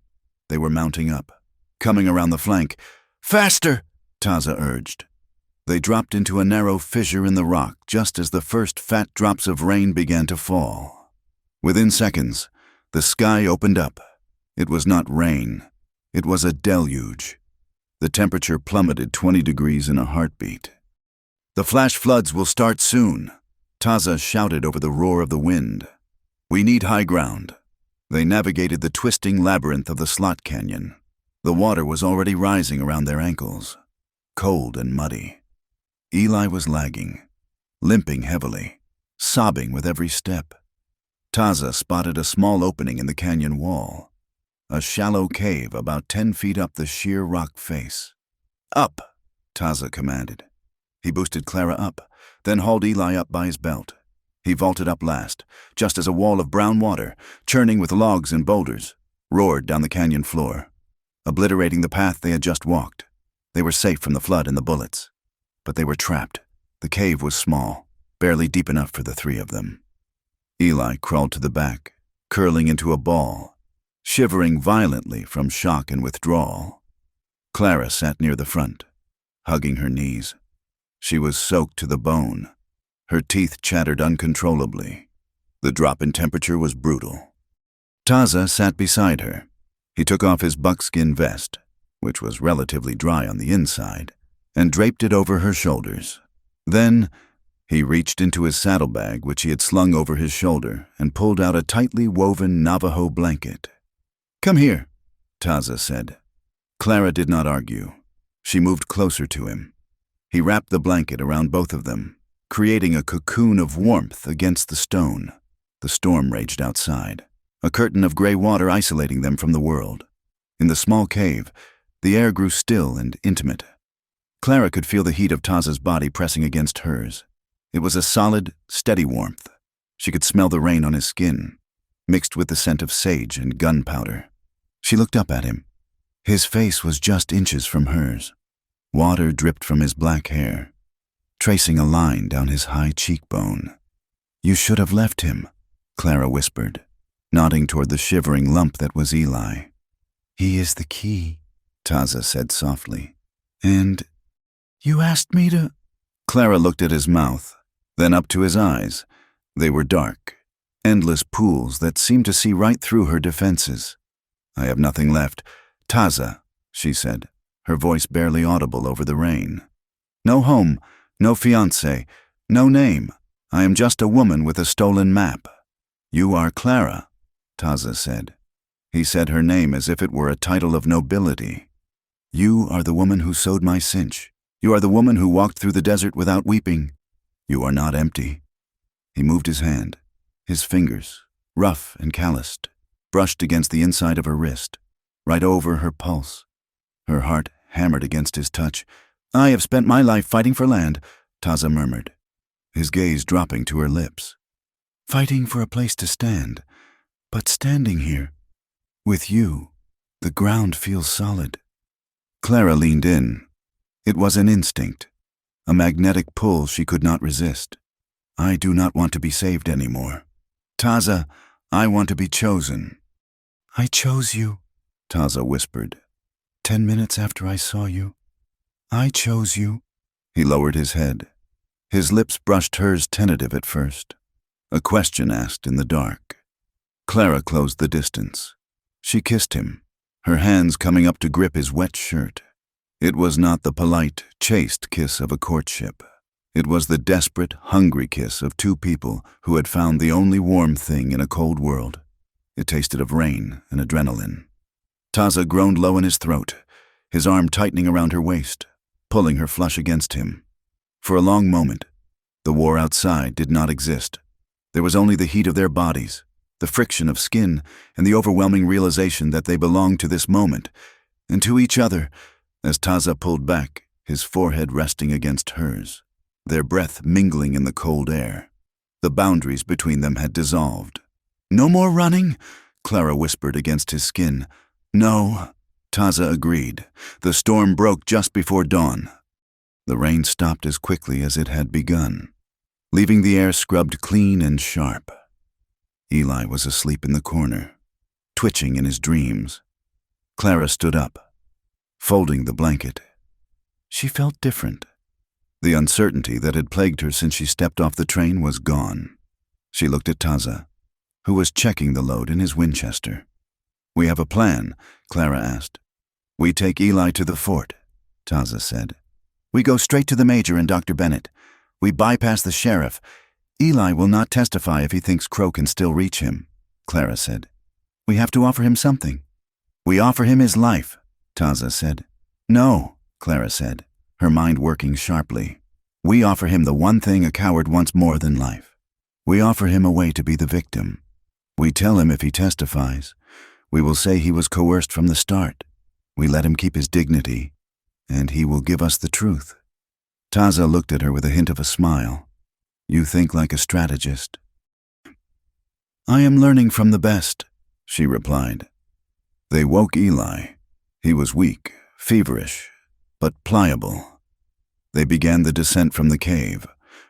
They were mounting up, coming around the flank. "Faster!" Taza urged. They dropped into a narrow fissure in the rock just as the first fat drops of rain began to fall. Within seconds, the sky opened up. It was not rain. It was a deluge. The temperature plummeted 20 degrees in a heartbeat. "The flash floods will start soon," Taza shouted over the roar of the wind. "We need high ground." They navigated the twisting labyrinth of the slot canyon. The water was already rising around their ankles, cold and muddy. Eli was lagging, limping heavily, sobbing with every step. Taza spotted a small opening in the canyon wall, a shallow cave about 10 feet up the sheer rock face. Up, Taza commanded. He boosted Clara up, then hauled Eli up by his belt. He vaulted up last, just as a wall of brown water, churning with logs and boulders, roared down the canyon floor, obliterating the path they had just walked. They were safe from the flood and the bullets. But they were trapped. The cave was small, barely deep enough for the three of them. Eli crawled to the back, curling into a ball, shivering violently from shock and withdrawal. Clara sat near the front, hugging her knees. She was soaked to the bone. Her teeth chattered uncontrollably. The drop in temperature was brutal. Taza sat beside her. He took off his buckskin vest, which was relatively dry on the inside, and draped it over her shoulders. Then, he reached into his saddlebag, which he had slung over his shoulder, and pulled out a tightly woven Navajo blanket. "Come here," Taza said. Clara did not argue. She moved closer to him. He wrapped the blanket around both of them, creating a cocoon of warmth against the stone. The storm raged outside, a curtain of gray water isolating them from the world. In the small cave, the air grew still and intimate. Clara could feel the heat of Taza's body pressing against hers. It was a solid, steady warmth. She could smell the rain on his skin, mixed with the scent of sage and gunpowder. She looked up at him. His face was just inches from hers. Water dripped from his black hair, tracing a line down his high cheekbone. "You should have left him," Clara whispered, nodding toward the shivering lump that was Eli. "He is the key," Taza said softly. "And you asked me to—" Clara looked at his mouth, then up to his eyes. They were dark, endless pools that seemed to see right through her defenses. "I have nothing left. Taza," she said, her voice barely audible over the rain. "No home, no fiancé, no name. I am just a woman with a stolen map." "You are Clara," Taza said. He said her name as if it were a title of nobility. "You are the woman who sewed my cinch. You are the woman who walked through the desert without weeping. You are not empty." He moved his hand. His fingers, rough and calloused, brushed against the inside of her wrist, right over her pulse. Her heart hammered against his touch. "I have spent my life fighting for land," Taza murmured, his gaze dropping to her lips. "Fighting for a place to stand, but standing here, with you, the ground feels solid." Clara leaned in. It was an instinct, a magnetic pull she could not resist. "I do not want to be saved anymore. Taza, I want to be chosen." "I chose you," Taza whispered. 10 minutes after I saw you. I chose you." He lowered his head. His lips brushed hers, tentative at first. A question asked in the dark. Clara closed the distance. She kissed him, her hands coming up to grip his wet shirt. It was not the polite, chaste kiss of a courtship. It was the desperate, hungry kiss of two people who had found the only warm thing in a cold world. It tasted of rain and adrenaline. Taza groaned low in his throat, his arm tightening around her waist, pulling her flush against him. For a long moment, the war outside did not exist. There was only the heat of their bodies, the friction of skin, and the overwhelming realization that they belonged to this moment, and to each other, as Taza pulled back, his forehead resting against hers, their breath mingling in the cold air. The boundaries between them had dissolved. "No more running," Clara whispered against his skin. "No," Taza agreed. The storm broke just before dawn. The rain stopped as quickly as it had begun, leaving the air scrubbed clean and sharp. Eli was asleep in the corner, twitching in his dreams. Clara stood up, folding the blanket. She felt different. The uncertainty that had plagued her since she stepped off the train was gone. She looked at Taza, who was checking the load in his Winchester. "We have a plan," Clara asked. "We take Eli to the fort," Taza said. "We go straight to the major and Dr. Bennett. We bypass the sheriff. Eli will not testify if he thinks Crow can still reach him," Clara said. "We have to offer him something." "We offer him his life," Taza said. "No," Clara said, her mind working sharply. "We offer him the one thing a coward wants more than life. We offer him a way to be the victim. We tell him if he testifies, we will say he was coerced from the start. We let him keep his dignity. and he will give us the truth. Taza looked at her with a hint of a smile. You think like a strategist. I am learning from the best, she replied. They woke Eli. He was weak, feverish, but pliable. They began the descent from the cave,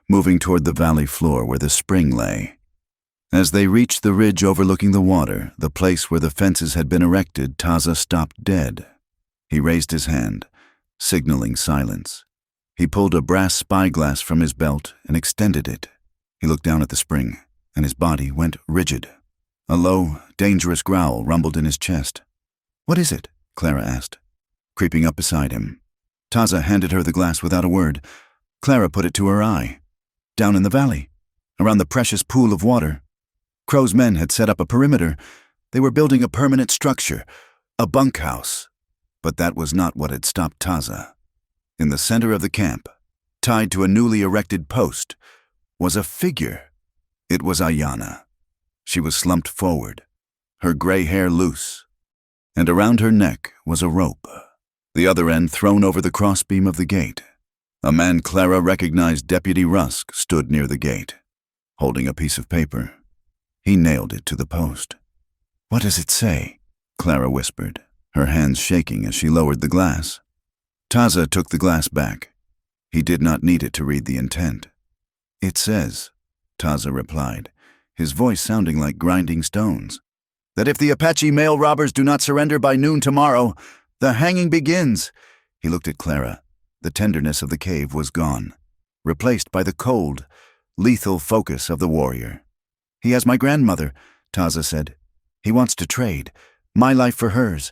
moving toward the valley floor where the spring lay. As they reached the ridge overlooking the water, the place where the fences had been erected, Taza stopped dead. He raised his hand, signaling silence. He pulled a brass spyglass from his belt and extended it. He looked down at the spring, and his body went rigid. A low, dangerous growl rumbled in his chest. What is it? Clara asked, creeping up beside him. Taza handed her the glass without a word. Clara put it to her eye. Down in the valley, around the precious pool of water. Crow's men had set up a perimeter. They were building a permanent structure, a bunkhouse. But that was not what had stopped Taza. In the center of the camp, tied to a newly erected post, was a figure. It was Ayanna. She was slumped forward, her gray hair loose, and around her neck was a rope, the other end thrown over the crossbeam of the gate. A man Clara recognized, Deputy Rusk, stood near the gate, holding a piece of paper. He nailed it to the post. What does it say? Clara whispered, her hands shaking as she lowered the glass. Taza took the glass back. He did not need it to read the intent. It says, Taza replied, his voice sounding like grinding stones, that if the Apache mail robbers do not surrender by noon tomorrow, the hanging begins. He looked at Clara. The tenderness of the cave was gone, replaced by the cold, lethal focus of the warrior. He has my grandmother, Taza said. He wants to trade, my life for hers.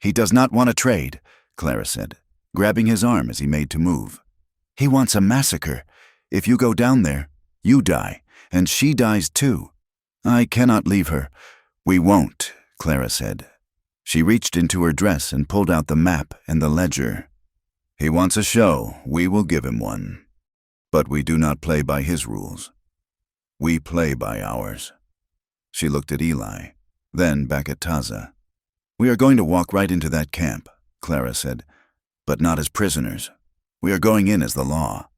He does not want to trade, Clara said, grabbing his arm as he made to move. He wants a massacre. If you go down there, you die, and she dies too. I cannot leave her. We won't, Clara said. She reached into her dress and pulled out the map and the ledger. He wants a show, we will give him one. But we do not play by his rules. We play by ours. She looked at Eli, then back at Taza. We are going to walk right into that camp, Clara said, but not as prisoners. We are going in as the law.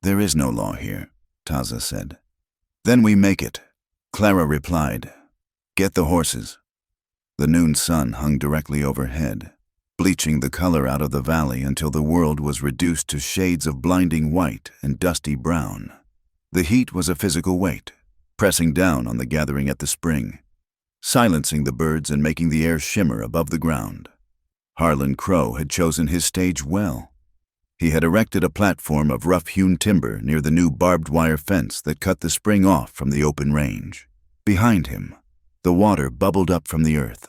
There is no law here, Taza said. Then we make it, Clara replied. Get the horses. The noon sun hung directly overhead, bleaching the color out of the valley until the world was reduced to shades of blinding white and dusty brown. The heat was a physical weight, pressing down on the gathering at the spring, silencing the birds and making the air shimmer above the ground. Harlan Crow had chosen his stage well. He had erected a platform of rough-hewn timber near the new barbed wire fence that cut the spring off from the open range. Behind him, the water bubbled up from the earth,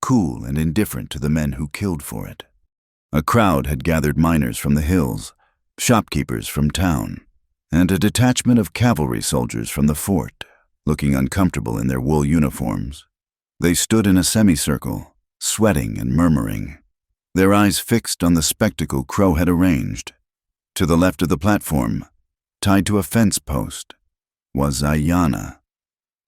cool and indifferent to the men who killed for it. A crowd had gathered miners from the hills, shopkeepers from town, and a detachment of cavalry soldiers from the fort, looking uncomfortable in their wool uniforms. They stood in a semicircle, sweating and murmuring, their eyes fixed on the spectacle Crow had arranged. To the left of the platform, tied to a fence post, was Ayanna.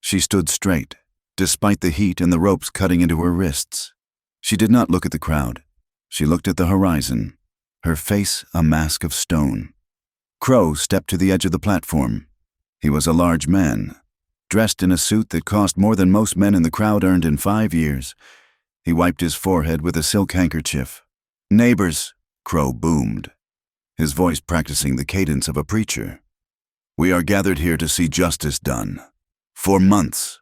She stood straight, despite the heat and the ropes cutting into her wrists. She did not look at the crowd. She looked at the horizon, her face a mask of stone. Crow stepped to the edge of the platform. He was a large man, dressed in a suit that cost more than most men in the crowd earned in 5 years. He wiped his forehead with a silk handkerchief. Neighbors, Crow boomed, his voice practicing the cadence of a preacher. We are gathered here to see justice done. For months,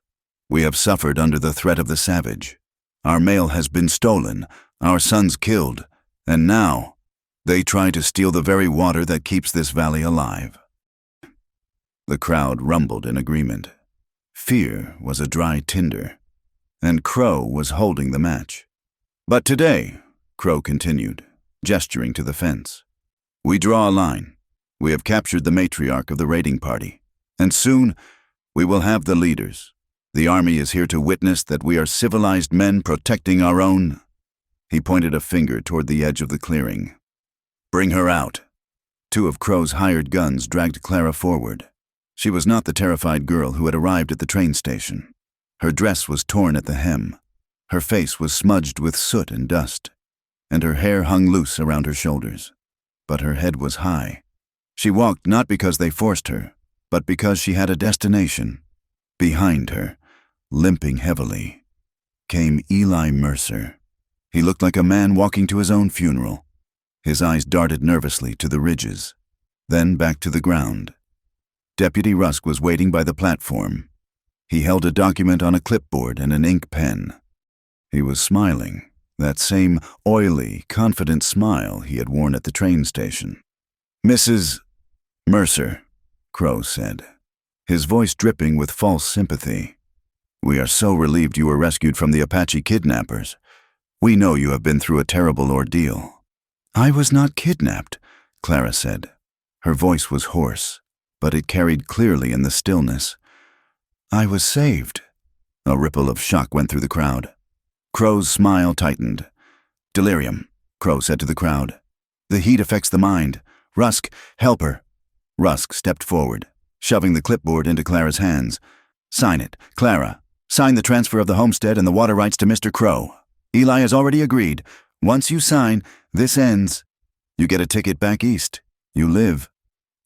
we have suffered under the threat of the savage. Our mail has been stolen, our sons killed, and now they try to steal the very water that keeps this valley alive. The crowd rumbled in agreement. Fear was a dry tinder, and Crow was holding the match. But today, Crow continued, gesturing to the fence, we draw a line. We have captured the matriarch of the raiding party, and soon we will have the leaders. The army is here to witness that we are civilized men protecting our own. He pointed a finger toward the edge of the clearing. Bring her out. 2 of Crow's hired guns dragged Clara forward. She was not the terrified girl who had arrived at the train station. Her dress was torn at the hem. Her face was smudged with soot and dust. and her hair hung loose around her shoulders. But her head was high. She walked not because they forced her, but because she had a destination. Behind her, limping heavily, came Eli Mercer. He looked like a man walking to his own funeral. His eyes darted nervously to the ridges, then back to the ground. Deputy Rusk was waiting by the platform. He held a document on a clipboard and an ink pen. He was smiling, that same oily, confident smile he had worn at the train station. "Mrs. Mercer," Crow said, his voice dripping with false sympathy. "We are so relieved you were rescued from the Apache kidnappers. We know you have been through a terrible ordeal." "I was not kidnapped," Clara said. Her voice was hoarse, but it carried clearly in the stillness. "I was saved." A ripple of shock went through the crowd. Crow's smile tightened. "Delirium," Crow said to the crowd. "The heat affects the mind. Rusk, help her." Rusk stepped forward, shoving the clipboard into Clara's hands. "Sign it, Clara. Sign the transfer of the homestead and the water rights to Mr. Crow. Eli has already agreed. Once you sign, this ends. You get a ticket back east. You live."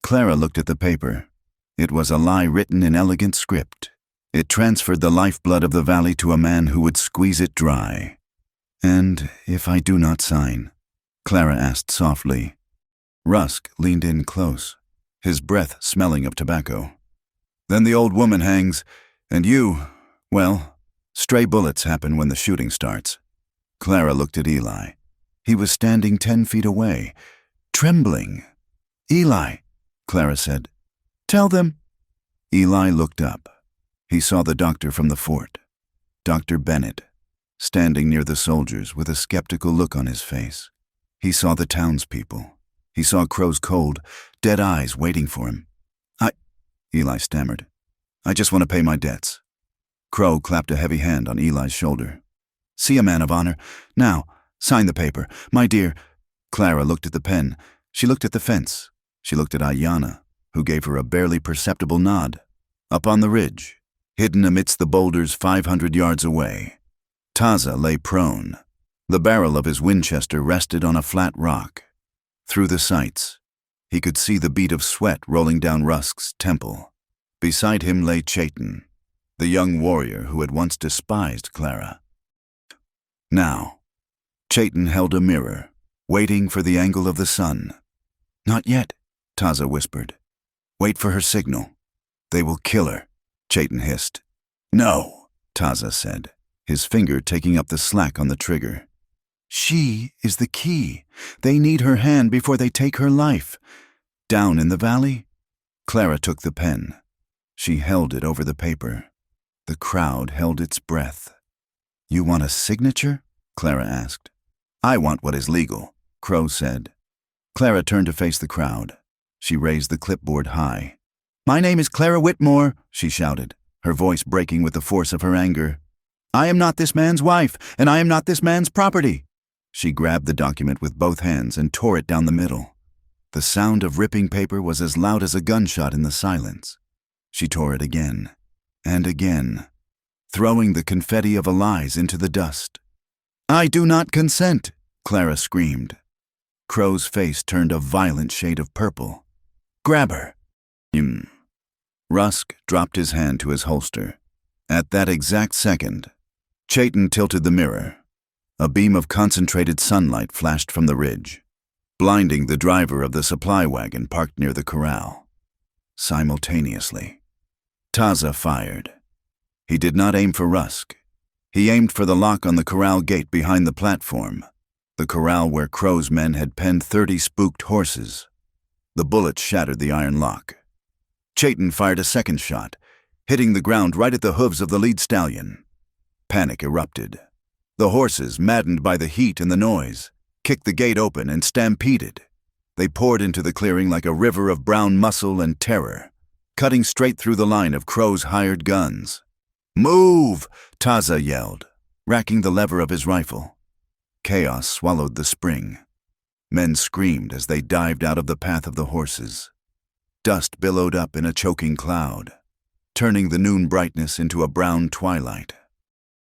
Clara looked at the paper. It was a lie written in elegant script. It transferred the lifeblood of the valley to a man who would squeeze it dry. "And if I do not sign?" Clara asked softly. Rusk leaned in close, his breath smelling of tobacco. "Then the old woman hangs, and you, well, stray bullets happen when the shooting starts." Clara looked at Eli. He was standing 10 feet away, trembling. "Eli," Clara said, "tell them." Eli looked up. He saw the doctor from the fort, Dr. Bennett, standing near the soldiers with a skeptical look on his face. He saw the townspeople. He saw Crow's cold, dead eyes waiting for him. Eli stammered. "I just want to pay my debts." Crow clapped a heavy hand on Eli's shoulder. "See a man of honor. Now, sign the paper. My dear." Clara looked at the pen. She looked at the fence. She looked at Ayanna, who gave her a barely perceptible nod. Up on the ridge, hidden amidst the boulders 500 yards away, Taza lay prone. The barrel of his Winchester rested on a flat rock. Through the sights, he could see the bead of sweat rolling down Rusk's temple. Beside him lay Chayton, the young warrior who had once despised Clara. Now, Chayton held a mirror, waiting for the angle of the sun. "Not yet," Taza whispered. "Wait for her signal. They will kill her," Chayton hissed. "No," Taza said, his finger taking up the slack on the trigger. "She is the key. They need her hand before they take her life." Down in the valley, Clara took the pen. She held it over the paper. The crowd held its breath. "You want a signature?" Clara asked. "I want what is legal," Crow said. Clara turned to face the crowd. She raised the clipboard high. "My name is Clara Whitmore," she shouted, her voice breaking with the force of her anger. "I am not this man's wife, and I am not this man's property." She grabbed the document with both hands and tore it down the middle. The sound of ripping paper was as loud as a gunshot in the silence. She tore it again, and again, throwing the confetti of lies into the dust. "I do not consent," Clara screamed. Crow's face turned a violent shade of purple. "Grab her." Rusk dropped his hand to his holster. At that exact second, Chayton tilted the mirror. A beam of concentrated sunlight flashed from the ridge, blinding the driver of the supply wagon parked near the corral. Simultaneously, Taza fired. He did not aim for Rusk. He aimed for the lock on the corral gate behind the platform, the corral where Crow's men had penned 30 spooked horses. The bullet shattered the iron lock. Chayton fired a second shot, hitting the ground right at the hooves of the lead stallion. Panic erupted. The horses, maddened by the heat and the noise, kicked the gate open and stampeded. They poured into the clearing like a river of brown muscle and terror, cutting straight through the line of Crow's hired guns. "Move!" Taza yelled, racking the lever of his rifle. Chaos swallowed the spring. Men screamed as they dived out of the path of the horses. Dust billowed up in a choking cloud, turning the noon brightness into a brown twilight.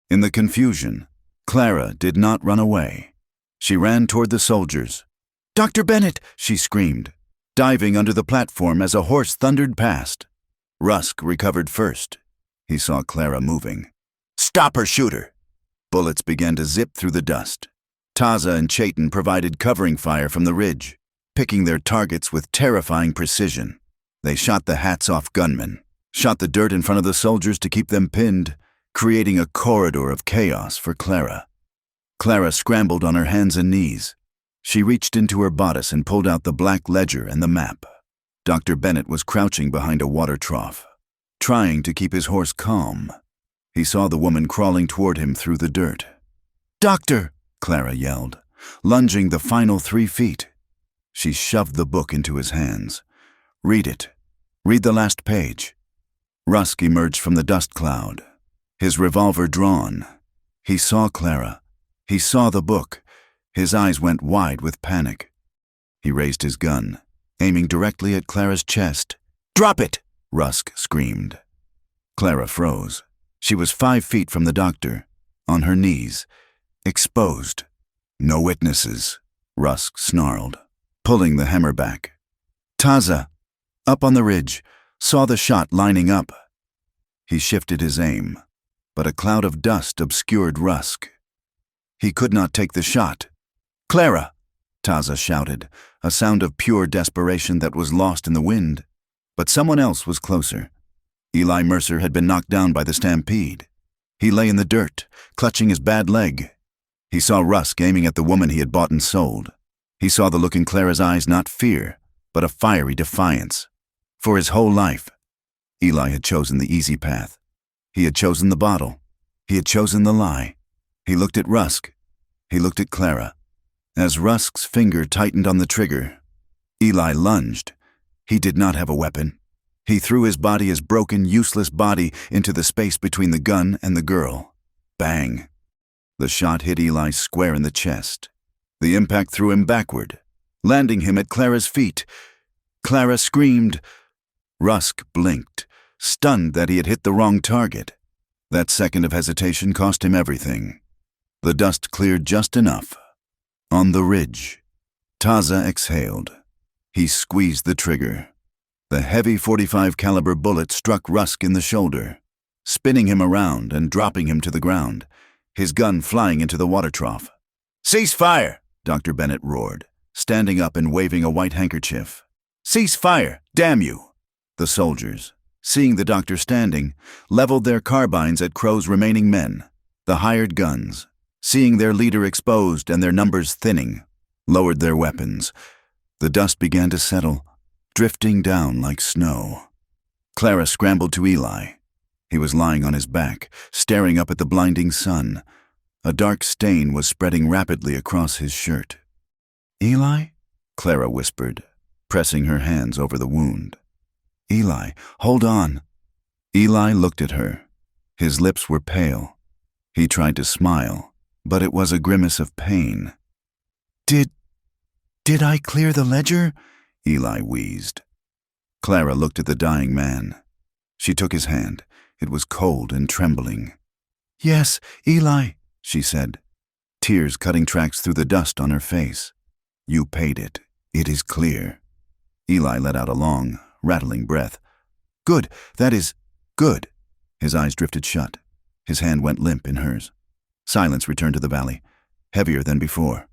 In the confusion, Clara did not run away. She ran toward the soldiers. "Dr. Bennett!" she screamed, diving under the platform as a horse thundered past. Rusk recovered first. He saw Clara moving. "Stop her, shooter!" Bullets began to zip through the dust. Taza and Chayton provided covering fire from the ridge, picking their targets with terrifying precision. They shot the hats-off gunmen, shot the dirt in front of the soldiers to keep them pinned, creating a corridor of chaos for Clara. Clara scrambled on her hands and knees. She reached into her bodice and pulled out the black ledger and the map. Dr. Bennett was crouching behind a water trough, trying to keep his horse calm. He saw the woman crawling toward him through the dirt. "Doctor!" Clara yelled, lunging the final 3 feet. She shoved the book into his hands. "Read it. Read the last page." Rusk emerged from the dust cloud, his revolver drawn. He saw Clara. He saw the book. His eyes went wide with panic. He raised his gun, aiming directly at Clara's chest. "Drop it!" Rusk screamed. Clara froze. She was 5 feet from the doctor, on her knees, exposed. "No witnesses," Rusk snarled, pulling the hammer back. Taza, up on the ridge, saw the shot lining up. He shifted his aim, but a cloud of dust obscured Rusk. He could not take the shot. "Clara!" Taza shouted, a sound of pure desperation that was lost in the wind. But someone else was closer. Eli Mercer had been knocked down by the stampede. He lay in the dirt, clutching his bad leg. He saw Rusk aiming at the woman he had bought and sold. He saw the look in Clara's eyes, not fear, but a fiery defiance. For his whole life, Eli had chosen the easy path. He had chosen the bottle. He had chosen the lie. He looked at Rusk. He looked at Clara. As Rusk's finger tightened on the trigger, Eli lunged. He did not have a weapon. He threw his body, his broken, useless body, into the space between the gun and the girl. Bang! The shot hit Eli square in the chest. The impact threw him backward, landing him at Clara's feet. Clara screamed. Rusk blinked, stunned that he had hit the wrong target. That second of hesitation cost him everything. The dust cleared just enough. On the ridge, Taza exhaled. He squeezed the trigger. The heavy .45 caliber bullet struck Rusk in the shoulder, spinning him around and dropping him to the ground, his gun flying into the water trough. "Cease fire!" Dr. Bennett roared, standing up and waving a white handkerchief. "Cease fire, damn you!" The soldiers, seeing the doctor standing, leveled their carbines at Crow's remaining men, the hired guns, seeing their leader exposed and their numbers thinning, lowered their weapons. The dust began to settle, drifting down like snow. Clara scrambled to Eli. He was lying on his back, staring up at the blinding sun. A dark stain was spreading rapidly across his shirt. "Eli?" Clara whispered, pressing her hands over the wound. "Eli, hold on." Eli looked at her. His lips were pale. He tried to smile, but it was a grimace of pain. Did I clear the ledger?" Eli wheezed. Clara looked at the dying man. She took his hand. It was cold and trembling. "Yes, Eli," she said, tears cutting tracks through the dust on her face. "You paid it. It is clear." Eli let out a long, rattling breath. "Good, that is, good." His eyes drifted shut. His hand went limp in hers. Silence returned to the valley, heavier than before.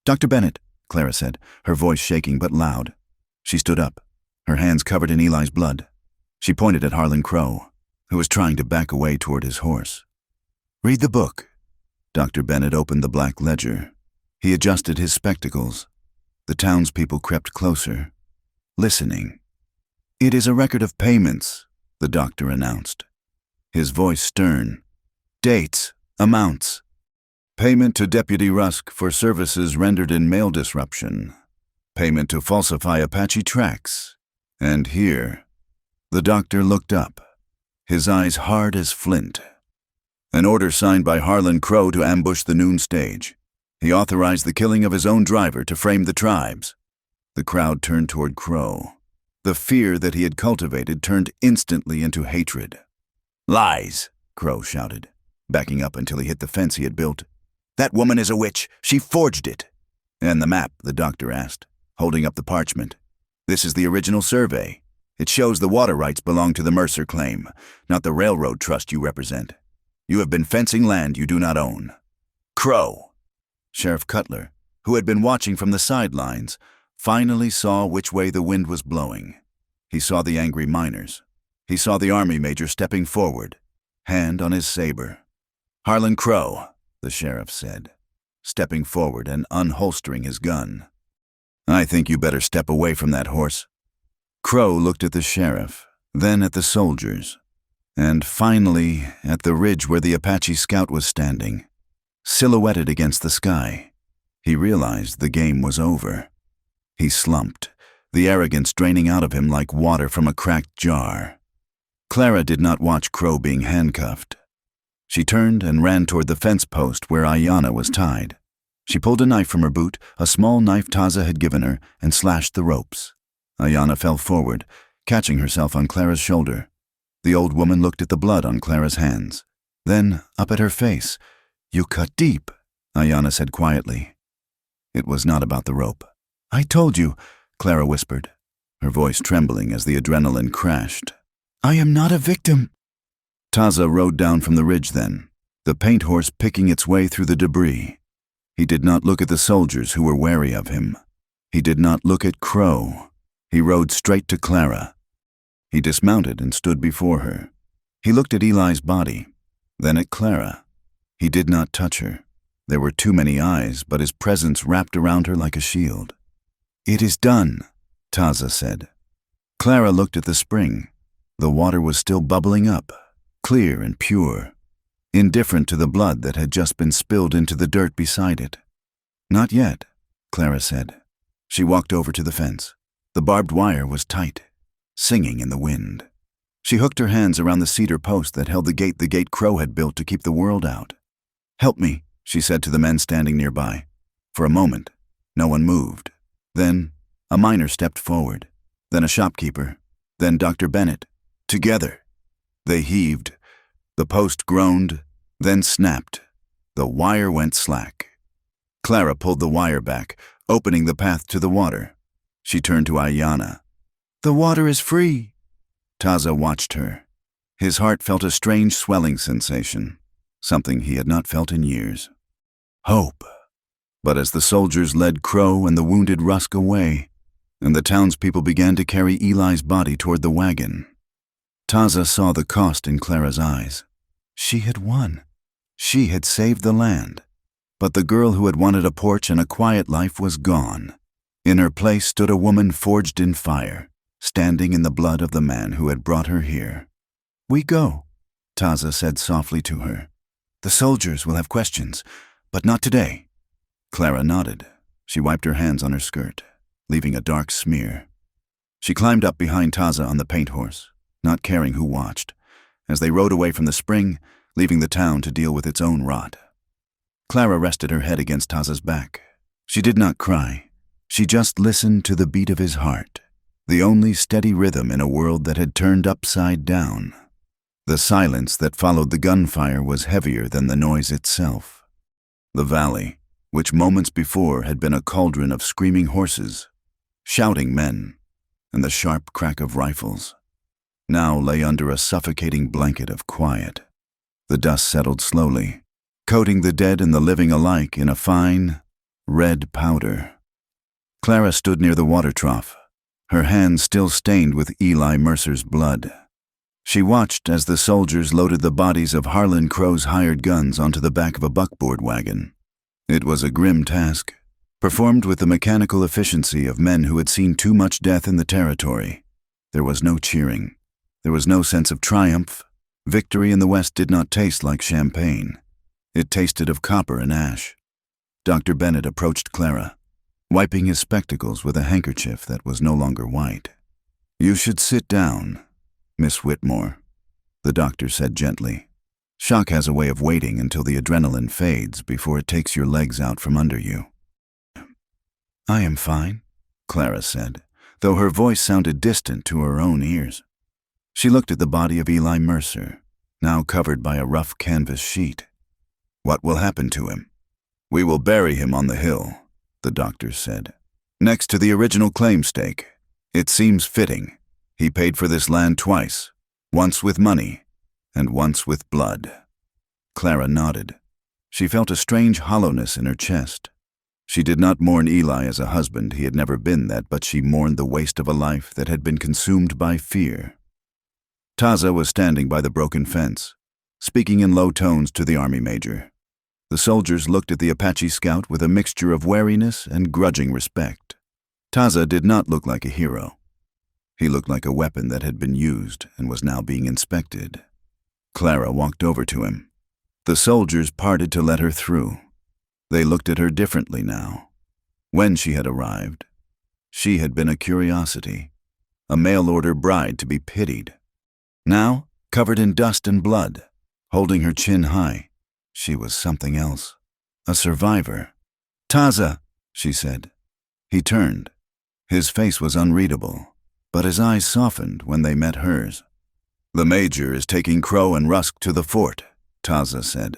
"Dr. Bennett," Clara said, her voice shaking but loud. She stood up, her hands covered in Eli's blood. She pointed at Harlan Crow, who was trying to back away toward his horse. "Read the book." Dr. Bennett opened the black ledger. He adjusted his spectacles. The townspeople crept closer, listening. "It is a record of payments," the doctor announced, his voice stern. "Dates, amounts. Payment to Deputy Rusk for services rendered in mail disruption. Payment to falsify Apache tracks. And here." The doctor looked up, his eyes hard as flint. "An order signed by Harlan Crow to ambush the noon stage. He authorized the killing of his own driver to frame the tribes." The crowd turned toward Crow. The fear that he had cultivated turned instantly into hatred. "Lies!" Crow shouted, backing up until he hit the fence he had built. That woman is a witch. She forged it. And the map, the doctor asked, holding up the parchment. This is the original survey. It shows the water rights belong to the Mercer claim, not the railroad trust you represent. You have been fencing land you do not own. Crow. Sheriff Cutler, who had been watching from the sidelines, finally saw which way the wind was blowing. He saw the angry miners. He saw the army major stepping forward, hand on his saber. Harlan Crow, the sheriff said, stepping forward and unholstering his gun. I think you better step away from that horse. Crow looked at the sheriff, then at the soldiers, and finally at the ridge where the Apache scout was standing, silhouetted against the sky. He realized the game was over. He slumped, the arrogance draining out of him like water from a cracked jar. Clara did not watch Crow being handcuffed. She turned and ran toward the fence post where Ayanna was tied. She pulled a knife from her boot, a small knife Taza had given her, and slashed the ropes. Ayanna fell forward, catching herself on Clara's shoulder. The old woman looked at the blood on Clara's hands, then up at her face. You cut deep, Ayanna said quietly. It was not about the rope. I told you, Clara whispered, her voice trembling as the adrenaline crashed. I am not a victim. Taza rode down from the ridge then, the paint horse picking its way through the debris. He did not look at the soldiers who were wary of him. He did not look at Crow. He rode straight to Clara. He dismounted and stood before her. He looked at Eli's body, then at Clara. He did not touch her. There were too many eyes, but his presence wrapped around her like a shield. It is done, Taza said. Clara looked at the spring. The water was still bubbling up, clear and pure, indifferent to the blood that had just been spilled into the dirt beside it. Not yet, Clara said. She walked over to the fence. The barbed wire was tight, singing in the wind. She hooked her hands around the cedar post that held the gate Crow had built to keep the world out. Help me, she said to the men standing nearby. For a moment, no one moved. Then, a miner stepped forward, then a shopkeeper, then Dr. Bennett. Together, they heaved. The post groaned, then snapped. The wire went slack. Clara pulled the wire back, opening the path to the water. She turned to Ayanna. The water is free. Taza watched her. His heart felt a strange swelling sensation, something he had not felt in years. Hope. But as the soldiers led Crow and the wounded Rusk away, and the townspeople began to carry Eli's body toward the wagon, Taza saw the cost in Clara's eyes. She had won. She had saved the land. But the girl who had wanted a porch and a quiet life was gone. In her place stood a woman forged in fire, standing in the blood of the man who had brought her here. We go, Taza said softly to her. The soldiers will have questions, but not today. Clara nodded. She wiped her hands on her skirt, leaving a dark smear. She climbed up behind Taza on the paint horse, not caring who watched, as they rode away from the spring, leaving the town to deal with its own rot. Clara rested her head against Taza's back. She did not cry. She just listened to the beat of his heart, the only steady rhythm in a world that had turned upside down. The silence that followed the gunfire was heavier than the noise itself. The valley, which moments before had been a cauldron of screaming horses, shouting men, and the sharp crack of rifles, now lay under a suffocating blanket of quiet. The dust settled slowly, coating the dead and the living alike in a fine, red powder. Clara stood near the water trough, her hands still stained with Eli Mercer's blood. She watched as the soldiers loaded the bodies of Harlan Crow's hired guns onto the back of a buckboard wagon. It was a grim task, performed with the mechanical efficiency of men who had seen too much death in the territory. There was no cheering. There was no sense of triumph. Victory in the West did not taste like champagne. It tasted of copper and ash. Dr. Bennett approached Clara, wiping his spectacles with a handkerchief that was no longer white. You should sit down, Miss Whitmore, the doctor said gently. Shock has a way of waiting until the adrenaline fades before it takes your legs out from under you. I am fine, Clara said, though her voice sounded distant to her own ears. She looked at the body of Eli Mercer, now covered by a rough canvas sheet. What will happen to him? "We will bury him on the hill," the doctors said, "next to the original claim stake. It seems fitting. He paid for this land twice, once with money and once with blood." Clara nodded. She felt a strange hollowness in her chest. She did not mourn Eli as a husband. He had never been that, but she mourned the waste of a life that had been consumed by fear. Taza was standing by the broken fence, speaking in low tones to the army major. The soldiers looked at the Apache scout with a mixture of wariness and grudging respect. Taza did not look like a hero. He looked like a weapon that had been used and was now being inspected. Clara walked over to him. The soldiers parted to let her through. They looked at her differently now. When she had arrived, she had been a curiosity, a mail-order bride to be pitied. Now, covered in dust and blood, holding her chin high, she was something else, a survivor. "Taza," she said. He turned. His face was unreadable, but his eyes softened when they met hers. "The major is taking Crow and Rusk to the fort," Taza said.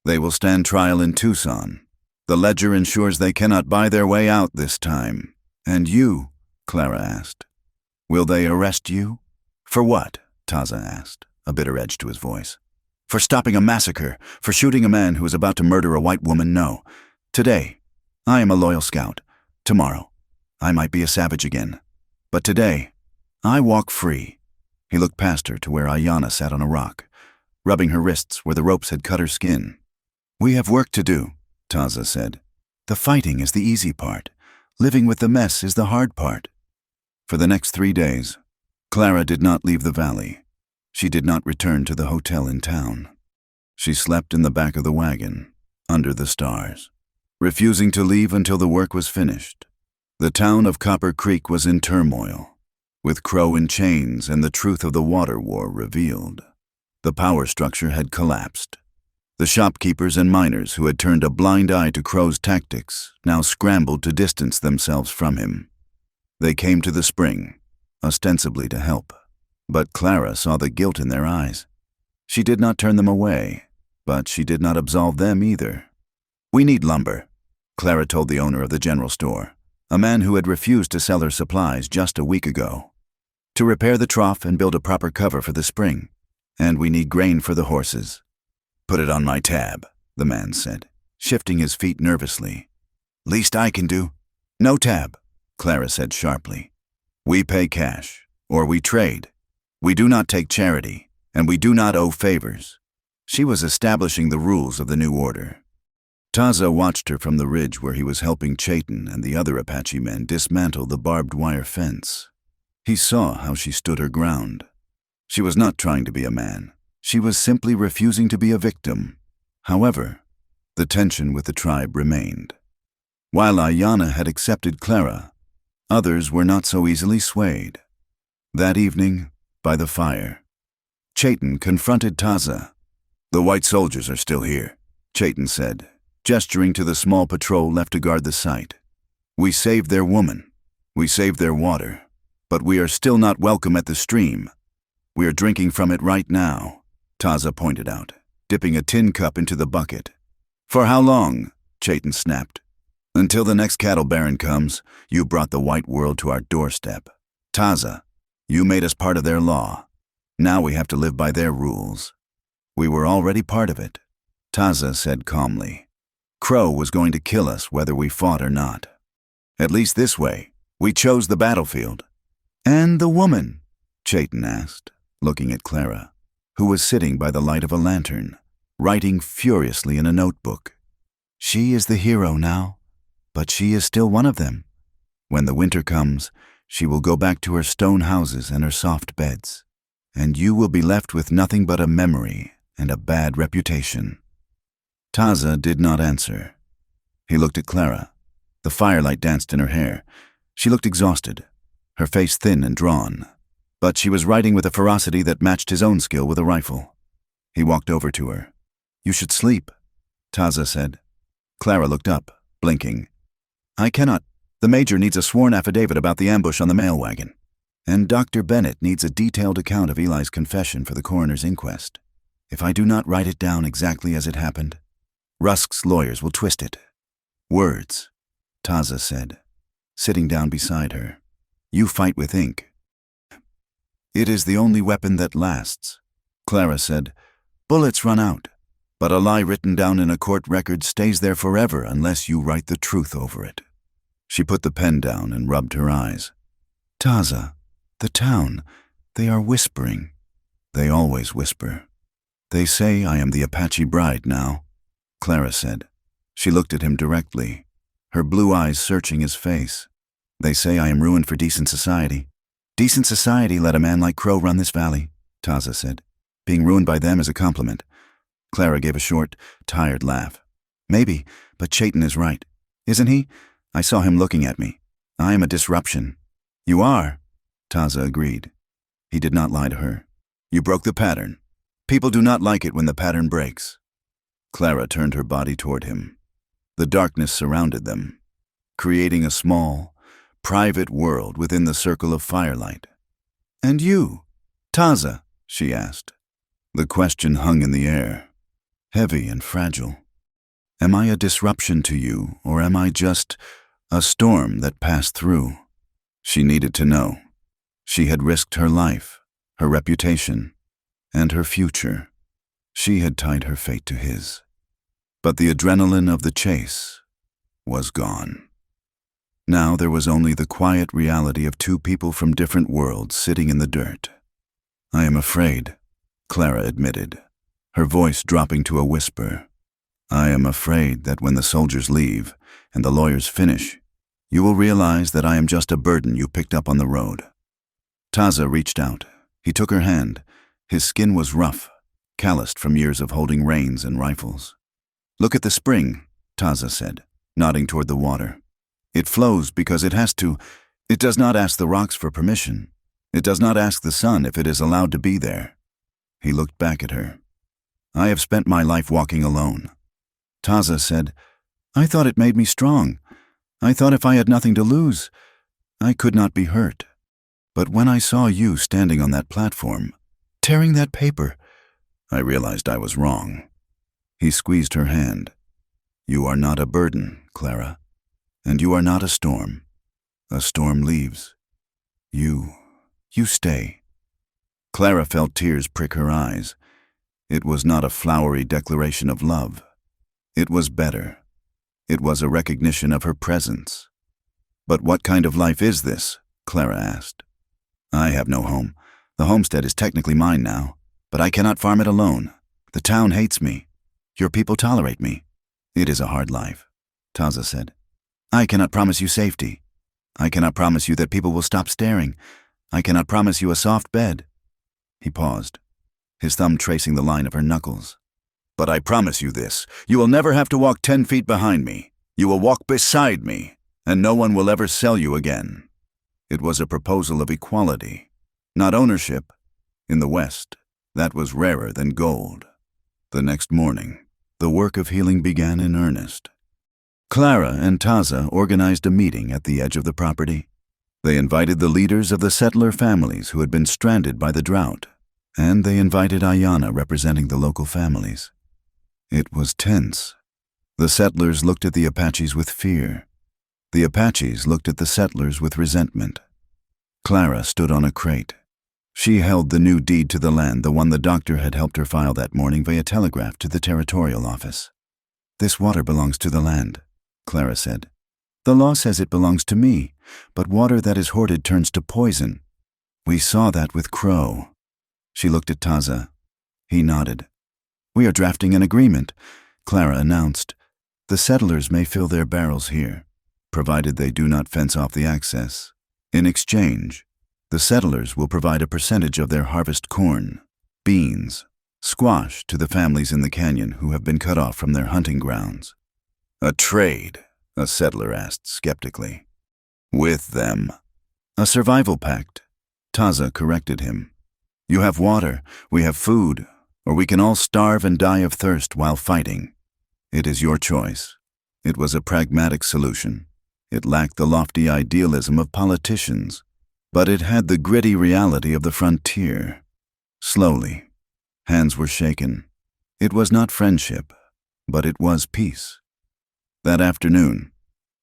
"They will stand trial in Tucson. The ledger ensures they cannot buy their way out this time." "And you?" Clara asked. "Will they arrest you?" "For what?" Taza asked, a bitter edge to his voice. "For stopping a massacre, for shooting a man who was about to murder a white woman, no. Today, I am a loyal scout. Tomorrow, I might be a savage again. But today, I walk free." He looked past her to where Ayanna sat on a rock, rubbing her wrists where the ropes had cut her skin. "We have work to do," Taza said. "The fighting is the easy part. Living with the mess is the hard part." For the next 3 days, Clara did not leave the valley. She did not return to the hotel in town. She slept in the back of the wagon, under the stars, refusing to leave until the work was finished. The town of Copper Creek was in turmoil, with Crow in chains and the truth of the water war revealed. The power structure had collapsed. The shopkeepers and miners who had turned a blind eye to Crow's tactics now scrambled to distance themselves from him. They came to the spring, ostensibly to help, but Clara saw the guilt in their eyes. She did not turn them away, but she did not absolve them either. "We need lumber," Clara told the owner of the general store, a man who had refused to sell her supplies just a week ago, "to repair the trough and build a proper cover for the spring. And we need grain for the horses." "Put it on my tab," the man said, shifting his feet nervously. "Least I can do." "No tab," Clara said sharply. "We pay cash, or we trade. We do not take charity, and we do not owe favors." She was establishing the rules of the new order. Taza watched her from the ridge where he was helping Chayton and the other Apache men dismantle the barbed wire fence. He saw how she stood her ground. She was not trying to be a man. She was simply refusing to be a victim. However, the tension with the tribe remained. While Ayanna had accepted Clara, others were not so easily swayed. That evening, by the fire, Chayton confronted Taza. "The white soldiers are still here," Chayton said, gesturing to the small patrol left to guard the site. "We saved their woman. We saved their water. But we are still not welcome at the stream. We are drinking from it right now," Taza pointed out, dipping a tin cup into the bucket. "For how long?" Chayton snapped. "Until the next cattle baron comes. You brought the white world to our doorstep. Taza, you made us part of their law. Now we have to live by their rules." "We were already part of it," Taza said calmly. "Crow was going to kill us whether we fought or not. At least this way, we chose the battlefield." "And the woman?" Chayton asked, looking at Clara, who was sitting by the light of a lantern, writing furiously in a notebook. "She is the hero now, but she is still one of them. When the winter comes, she will go back to her stone houses and her soft beds, and you will be left with nothing but a memory and a bad reputation." Taza did not answer. He looked at Clara. The firelight danced in her hair. She looked exhausted, her face thin and drawn, but she was writing with a ferocity that matched his own skill with a rifle. He walked over to her. "You should sleep," Taza said. Clara looked up, blinking. "I cannot. The major needs a sworn affidavit about the ambush on the mail wagon, and Dr. Bennett needs a detailed account of Eli's confession for the coroner's inquest. If I do not write it down exactly as it happened, Rusk's lawyers will twist it Words, Taza said, sitting down beside her. You fight with ink. It is the only weapon that lasts. Clara said, bullets run out, but a lie written down in a court record stays there forever unless you write the truth over it. She put the pen down and rubbed her eyes. Taza, the town, they are whispering. They always whisper. They say I am the Apache bride now, Clara said. She looked at him directly, her blue eyes searching his face. They say I am ruined for decent society. Decent society let a man like Crow run this valley, Taza said. Being ruined by them is a compliment. Clara gave a short, tired laugh. Maybe, but Chayton is right. Isn't he? I saw him looking at me. I am a disruption. You are, Taza agreed. He did not lie to her. You broke the pattern. People do not like it when the pattern breaks. Clara turned her body toward him. The darkness surrounded them, creating a small, private world within the circle of firelight. And you, Taza? She asked. The question hung in the air, heavy and fragile. Am I a disruption to you, or am I just a storm that passed through? She needed to know. She had risked her life, her reputation, and her future. She had tied her fate to his. But the adrenaline of the chase was gone. Now there was only the quiet reality of two people from different worlds sitting in the dirt. I am afraid, Clara admitted, her voice dropping to a whisper. I am afraid that when the soldiers leave and the lawyers finish, you will realize that I am just a burden you picked up on the road. Taza reached out. He took her hand. His skin was rough, calloused from years of holding reins and rifles. Look at the spring, Taza said, nodding toward the water. It flows because it has to. It does not ask the rocks for permission. It does not ask the sun if it is allowed to be there. He looked back at her. I have spent my life walking alone. Taza said, I thought it made me strong. I thought if I had nothing to lose, I could not be hurt. But when I saw you standing on that platform, tearing that paper, I realized I was wrong. He squeezed her hand. You are not a burden, Clara, and you are not a storm. A storm leaves. You stay. Clara felt tears prick her eyes. It was not a flowery declaration of love. It was better. It was a recognition of her presence. But what kind of life is this? Clara asked. I have no home. The homestead is technically mine now, but I cannot farm it alone. The town hates me. Your people tolerate me. It is a hard life, Taza said. I cannot promise you safety. I cannot promise you that people will stop staring. I cannot promise you a soft bed. He paused, his thumb tracing the line of her knuckles. But I promise you this, you will never have to walk 10 feet behind me. You will walk beside me, and no one will ever sell you again. It was a proposal of equality, not ownership. In the West, that was rarer than gold. The next morning, the work of healing began in earnest. Clara and Taza organized a meeting at the edge of the property. They invited the leaders of the settler families who had been stranded by the drought, and they invited Ayanna representing the local families. It was tense. The settlers looked at the Apaches with fear. The Apaches looked at the settlers with resentment. Clara stood on a crate. She held the new deed to the land, the one the doctor had helped her file that morning via telegraph to the territorial office. This water belongs to the land, Clara said. The law says it belongs to me, but water that is hoarded turns to poison. We saw that with Crow. She looked at Taza. He nodded. We are drafting an agreement, Clara announced. The settlers may fill their barrels here, provided they do not fence off the access. In exchange, the settlers will provide a percentage of their harvest corn, beans, squash to the families in the canyon who have been cut off from their hunting grounds. A trade, a settler asked skeptically. With them. A survival pact, Taza corrected him. You have water, we have food, or we can all starve and die of thirst while fighting. It is your choice. It was a pragmatic solution. It lacked the lofty idealism of politicians, but it had the gritty reality of the frontier. Slowly, hands were shaken. It was not friendship, but it was peace. That afternoon,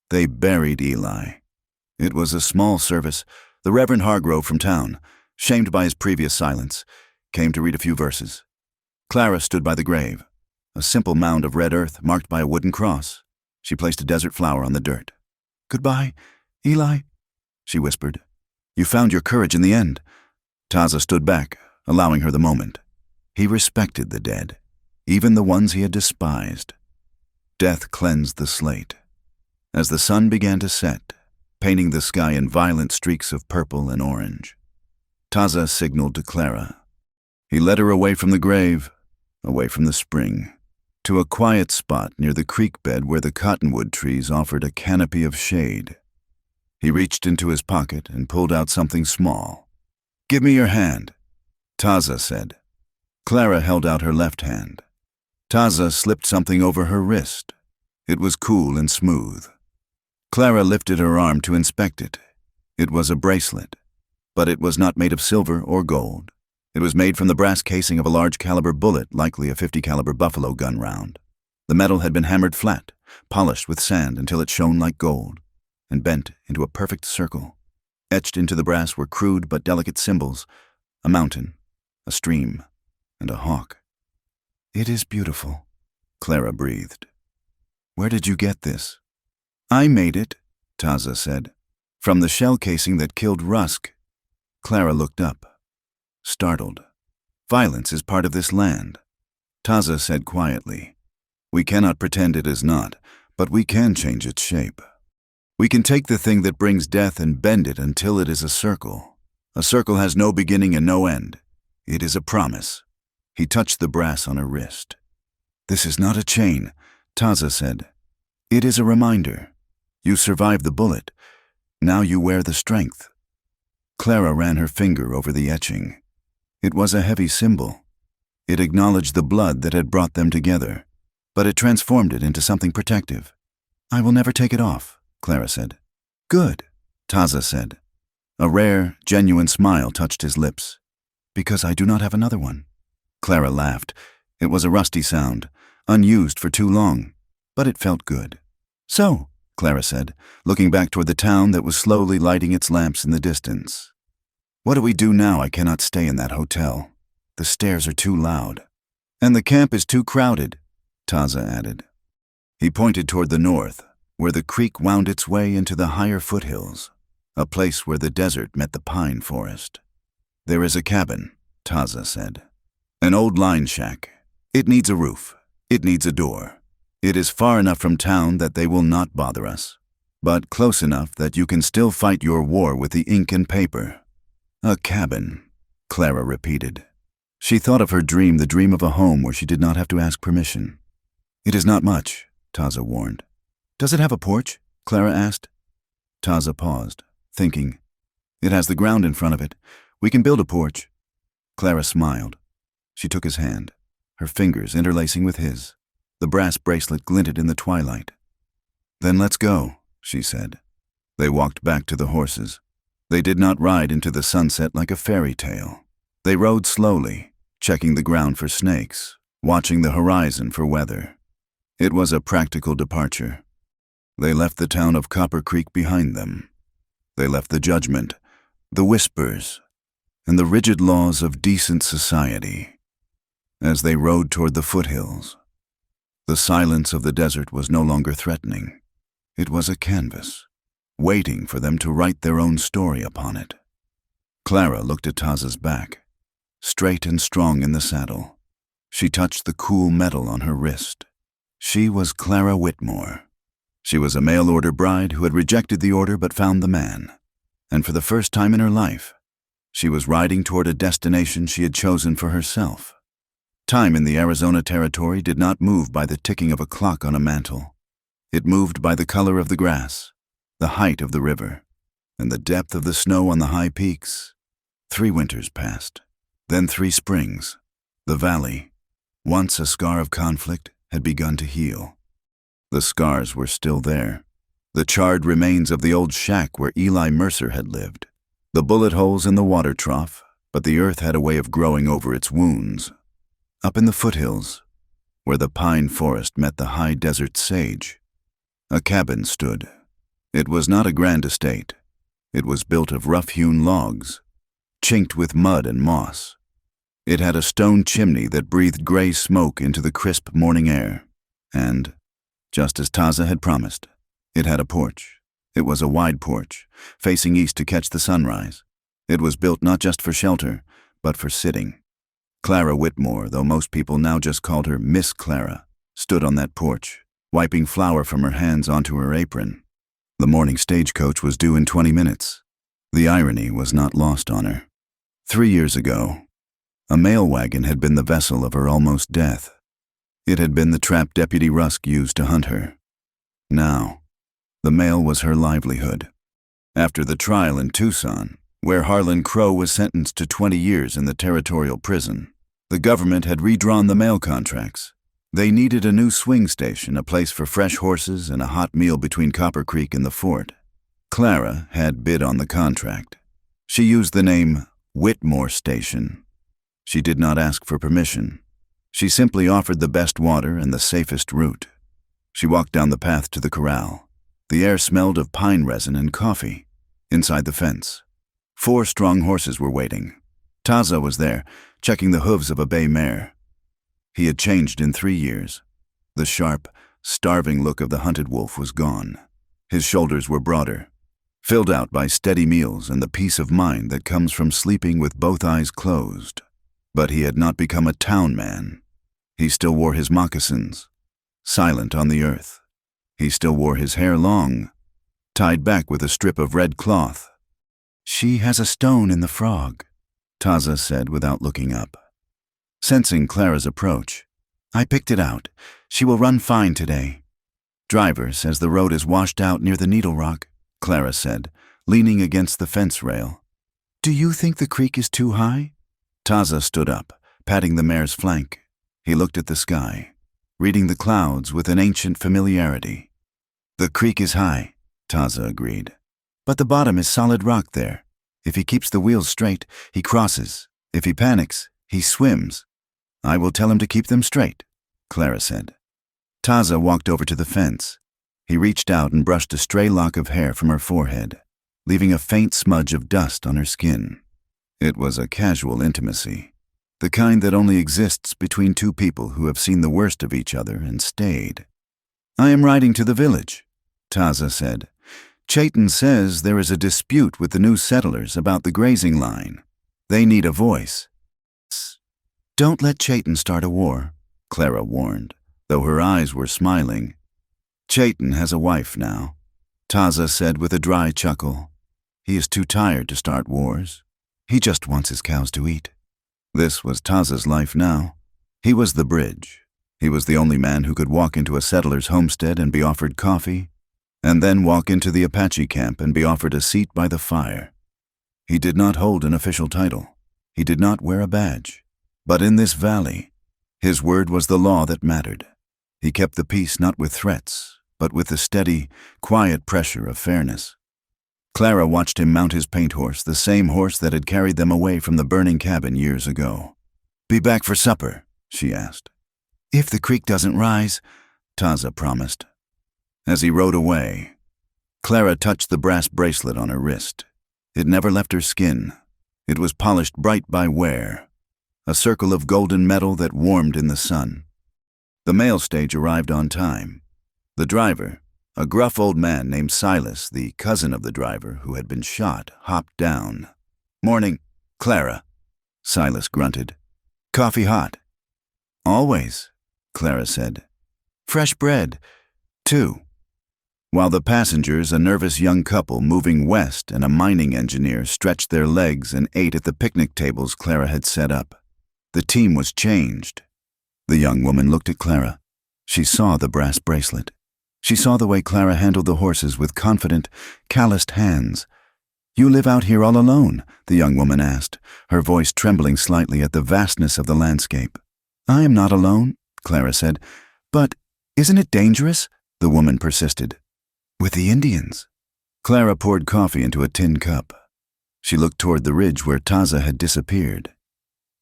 they buried Eli. It was a small service. The Reverend Hargrove from town, shamed by his previous silence, came to read a few verses. Clara stood by the grave, a simple mound of red earth marked by a wooden cross. She placed a desert flower on the dirt. "Goodbye, Eli," she whispered. "You found your courage in the end." Taza stood back, allowing her the moment. He respected the dead, even the ones he had despised. Death cleansed the slate. As the sun began to set, painting the sky in violent streaks of purple and orange, Taza signaled to Clara. He led her away from the grave, away from the spring, to a quiet spot near the creek bed where the cottonwood trees offered a canopy of shade. He reached into his pocket and pulled out something small. "Give me your hand," Taza said. Clara held out her left hand. Taza slipped something over her wrist. It was cool and smooth. Clara lifted her arm to inspect it. It was a bracelet, but it was not made of silver or gold. It was made from the brass casing of a large caliber bullet, likely a .50 caliber buffalo gun round. The metal had been hammered flat, polished with sand until it shone like gold, and bent into a perfect circle. Etched into the brass were crude but delicate symbols: a mountain, a stream, and a hawk. "It is beautiful," Clara breathed. "Where did you get this?" "I made it," Taza said, "from the shell casing that killed Rusk." Clara looked up, startled. "Violence is part of this land," Taza said quietly. "We cannot pretend it is not, but we can change its shape. We can take the thing that brings death and bend it until it is a circle. A circle has no beginning and no end. It is a promise." He touched the brass on her wrist. "This is not a chain," Taza said. "It is a reminder. You survived the bullet. Now you wear the strength." Clara ran her finger over the etching. It was a heavy symbol. It acknowledged the blood that had brought them together, but it transformed it into something protective. "I will never take it off," Clara said. "Good," Taza said. A rare, genuine smile touched his lips. "Because I do not have another one." Clara laughed. It was a rusty sound, unused for too long, but it felt good. "So," Clara said, looking back toward the town that was slowly lighting its lamps in the distance. "What do we do now? I cannot stay in that hotel. The stairs are too loud. And the camp is too crowded," Taza added. He pointed toward the north, where the creek wound its way into the higher foothills, a place where the desert met the pine forest. "There is a cabin," Taza said. "An old line shack. It needs a roof. It needs a door. It is far enough from town that they will not bother us, but close enough that you can still fight your war with the ink and paper." "A cabin," Clara repeated. She thought of her dream, the dream of a home where she did not have to ask permission. "It is not much," Taza warned. "Does it have a porch?" Clara asked. Taza paused, thinking. "It has the ground in front of it. We can build a porch." Clara smiled. She took his hand, her fingers interlacing with his. The brass bracelet glinted in the twilight. "Then let's go," she said. They walked back to the horses. They did not ride into the sunset like a fairy tale. They rode slowly, checking the ground for snakes, watching the horizon for weather. It was a practical departure. They left the town of Copper Creek behind them. They left the judgment, the whispers, and the rigid laws of decent society. As they rode toward the foothills, the silence of the desert was no longer threatening. It was a canvas, waiting for them to write their own story upon it. Clara looked at Taza's back, straight and strong in the saddle. She touched the cool metal on her wrist. She was Clara Whitmore. She was a mail-order bride who had rejected the order but found the man. And for the first time in her life, she was riding toward a destination she had chosen for herself. Time in the Arizona territory did not move by the ticking of a clock on a mantle. It moved by the color of the grass, the height of the river, and the depth of the snow on the high peaks. 3 winters passed, then 3 springs. The valley, once a scar of conflict, had begun to heal. The scars were still there, the charred remains of the old shack where Eli Mercer had lived, the bullet holes in the water trough, but the earth had a way of growing over its wounds. Up in the foothills, where the pine forest met the high desert sage, A cabin stood. It was not a grand estate. It was built of rough-hewn logs, chinked with mud and moss. It had a stone chimney that breathed gray smoke into the crisp morning air. And, just as Taza had promised, it had a porch. It was a wide porch, facing east to catch the sunrise. It was built not just for shelter, but for sitting. Clara Whitmore, though most people now just called her Miss Clara, stood on that porch, wiping flour from her hands onto her apron. The morning stagecoach was due in 20 minutes. The irony was not lost on her. 3 years ago, a mail wagon had been the vessel of her almost death. It had been the trap Deputy Rusk used to hunt her. Now, the mail was her livelihood. After the trial in Tucson, where Harlan Crow was sentenced to 20 years in the territorial prison, the government had redrawn the mail contracts. They needed a new swing station, a place for fresh horses, and a hot meal between Copper Creek and the fort. Clara had bid on the contract. She used the name Whitmore Station. She did not ask for permission. She simply offered the best water and the safest route. She walked down the path to the corral. The air smelled of pine resin and coffee. Inside the fence, 4 strong horses were waiting. Taza was there, checking the hooves of a bay mare. He had changed in 3 years. The sharp, starving look of the hunted wolf was gone. His shoulders were broader, filled out by steady meals and the peace of mind that comes from sleeping with both eyes closed. But he had not become a town man. He still wore his moccasins, silent on the earth. He still wore his hair long, tied back with a strip of red cloth. "She has a stone in the frog," Taza said without looking up. Sensing Clara's approach, "I picked it out. She will run fine today." "Driver says the road is washed out near the Needle Rock," Clara said, leaning against the fence rail. "Do you think the creek is too high?" Taza stood up, patting the mare's flank. He looked at the sky, reading the clouds with an ancient familiarity. "The creek is high," Taza agreed. "But the bottom is solid rock there. If he keeps the wheels straight, he crosses. If he panics, he swims." "I will tell him to keep them straight," Clara said. Taza walked over to the fence. He reached out and brushed a stray lock of hair from her forehead, leaving a faint smudge of dust on her skin. It was a casual intimacy, the kind that only exists between 2 people who have seen the worst of each other and stayed. "I am riding to the village," Taza said. "Chayton says there is a dispute with the new settlers about the grazing line. They need a voice." "Don't let Chayton start a war," Clara warned, though her eyes were smiling. "Chayton has a wife now," Taza said with a dry chuckle. "He is too tired to start wars. He just wants his cows to eat." This was Taza's life now. He was the bridge. He was the only man who could walk into a settler's homestead and be offered coffee, and then walk into the Apache camp and be offered a seat by the fire. He did not hold an official title. He did not wear a badge. But in this valley, his word was the law that mattered. He kept the peace not with threats, but with the steady, quiet pressure of fairness. Clara watched him mount his paint horse, the same horse that had carried them away from the burning cabin years ago. "Be back for supper?" she asked. "If the creek doesn't rise," Taza promised. As he rode away, Clara touched the brass bracelet on her wrist. It never left her skin. It was polished bright by wear, a circle of golden metal that warmed in the sun. The mail stage arrived on time. The driver, a gruff old man named Silas, the cousin of the driver who had been shot, hopped down. "Morning, Clara," Silas grunted. "Coffee hot?" "Always," Clara said. "Fresh bread, too." While the passengers, a nervous young couple moving west and a mining engineer, stretched their legs and ate at the picnic tables Clara had set up. The team was changed. The young woman looked at Clara. She saw the brass bracelet. She saw the way Clara handled the horses with confident, calloused hands. "You live out here all alone?" the young woman asked, her voice trembling slightly at the vastness of the landscape. "I am not alone," Clara said. "But isn't it dangerous?" the woman persisted. "With the Indians." Clara poured coffee into a tin cup. She looked toward the ridge where Taza had disappeared.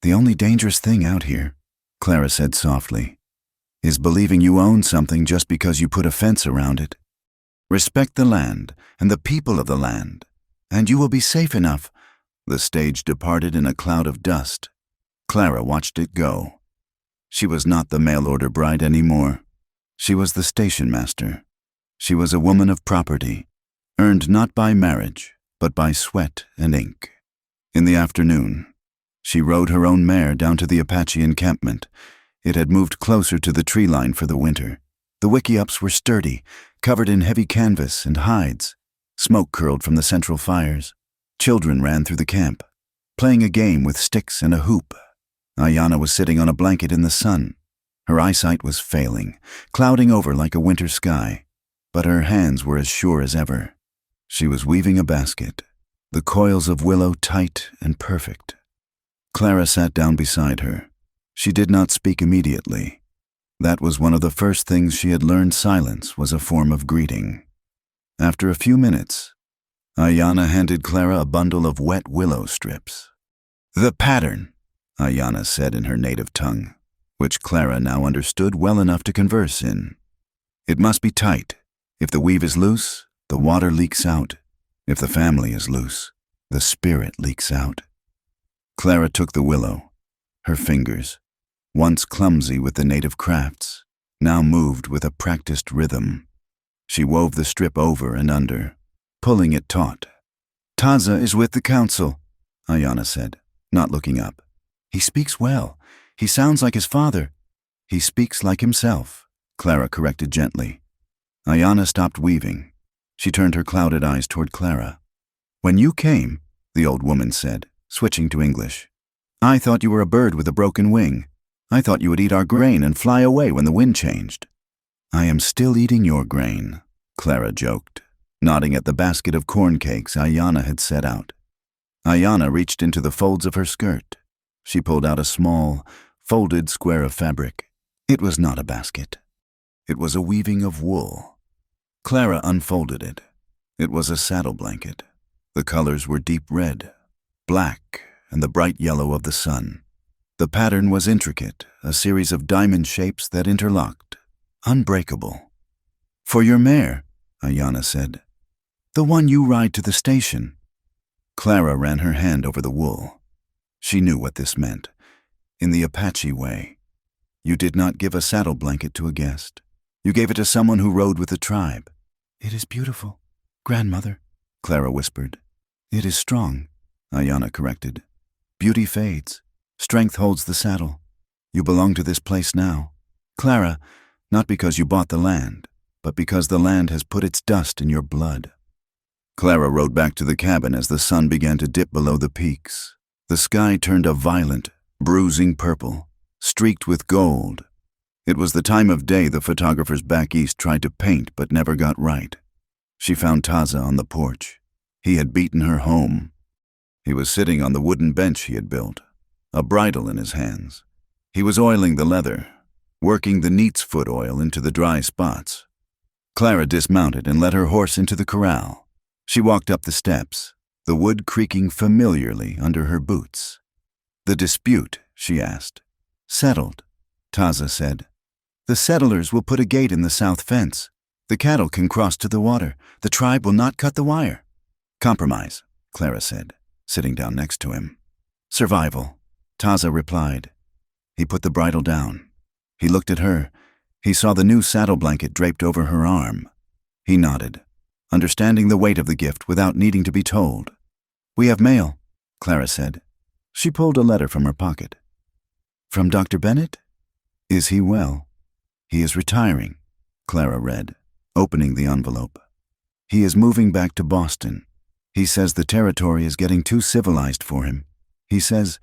"The only dangerous thing out here," Clara said softly, "is believing you own something just because you put a fence around it." Respect the land and the people of the land, and you will be safe enough." The stage departed in a cloud of dust. Clara watched it go. She was not the mail-order bride anymore. She was the station master. She was a woman of property, earned not by marriage, but by sweat and ink. In the afternoon, she rode her own mare down to the Apache encampment. It had moved closer to the tree line for the winter. The wickiups were sturdy, covered in heavy canvas and hides. Smoke curled from the central fires. Children ran through the camp, playing a game with sticks and a hoop. Ayanna was sitting on a blanket in the sun. Her eyesight was failing, clouding over like a winter sky, but her hands were as sure as ever. She was weaving a basket, the coils of willow tight and perfect. Clara sat down beside her. She did not speak immediately. That was one of the first things she had learned. Silence was a form of greeting. After a few minutes, Ayanna handed Clara a bundle of wet willow strips. "The pattern," Ayanna said in her native tongue, which Clara now understood well enough to converse in. "It must be tight. If the weave is loose, the water leaks out. If the family is loose, the spirit leaks out." Clara took the willow. Her fingers, once clumsy with the native crafts, now moved with a practiced rhythm. She wove the strip over and under, pulling it taut. "Taza is with the council," Ayanna said, not looking up. "He speaks well. He sounds like his father." "He speaks like himself," Clara corrected gently. Ayanna stopped weaving. She turned her clouded eyes toward Clara. "When you came," the old woman said, switching to English, "I thought you were a bird with a broken wing. I thought you would eat our grain and fly away when the wind changed." "I am still eating your grain," Clara joked, nodding at the basket of corn cakes Ayanna had set out. Ayanna reached into the folds of her skirt. She pulled out a small, folded square of fabric. It was not a basket. It was a weaving of wool. Clara unfolded it. It was a saddle blanket. The colors were deep red, black, and the bright yellow of the sun. The pattern was intricate, a series of diamond shapes that interlocked, unbreakable. "For your mare," Ayanna said. "The one you ride to the station." Clara ran her hand over the wool. She knew what this meant. In the Apache way, you did not give a saddle blanket to a guest. You gave it to someone who rode with the tribe. "It is beautiful, grandmother," Clara whispered. "It is strong," Ayanna corrected. "Beauty fades. Strength holds the saddle. You belong to this place now, Clara, not because you bought the land, but because the land has put its dust in your blood." Clara rode back to the cabin as the sun began to dip below the peaks. The sky turned a violent, bruising purple, streaked with gold. It was the time of day the photographers back east tried to paint but never got right. She found Taza on the porch. He had beaten her home. He was sitting on the wooden bench he had built, a bridle in his hands. He was oiling the leather, working the neat's foot oil into the dry spots. Clara dismounted and led her horse into the corral. She walked up the steps, the wood creaking familiarly under her boots. "The dispute," she asked. "Settled," Taza said. "The settlers will put a gate in the south fence. The cattle can cross to the water. The tribe will not cut the wire." "Compromise," Clara said, sitting down next to him. "Survival," Taza replied. He put the bridle down. He looked at her. He saw the new saddle blanket draped over her arm. He nodded, understanding the weight of the gift without needing to be told. "We have mail," Clara said. She pulled a letter from her pocket. "From Dr. Bennett? Is he well?" "He is retiring," Clara read, opening the envelope. "He is moving back to Boston. He says the territory is getting too civilized for him. He says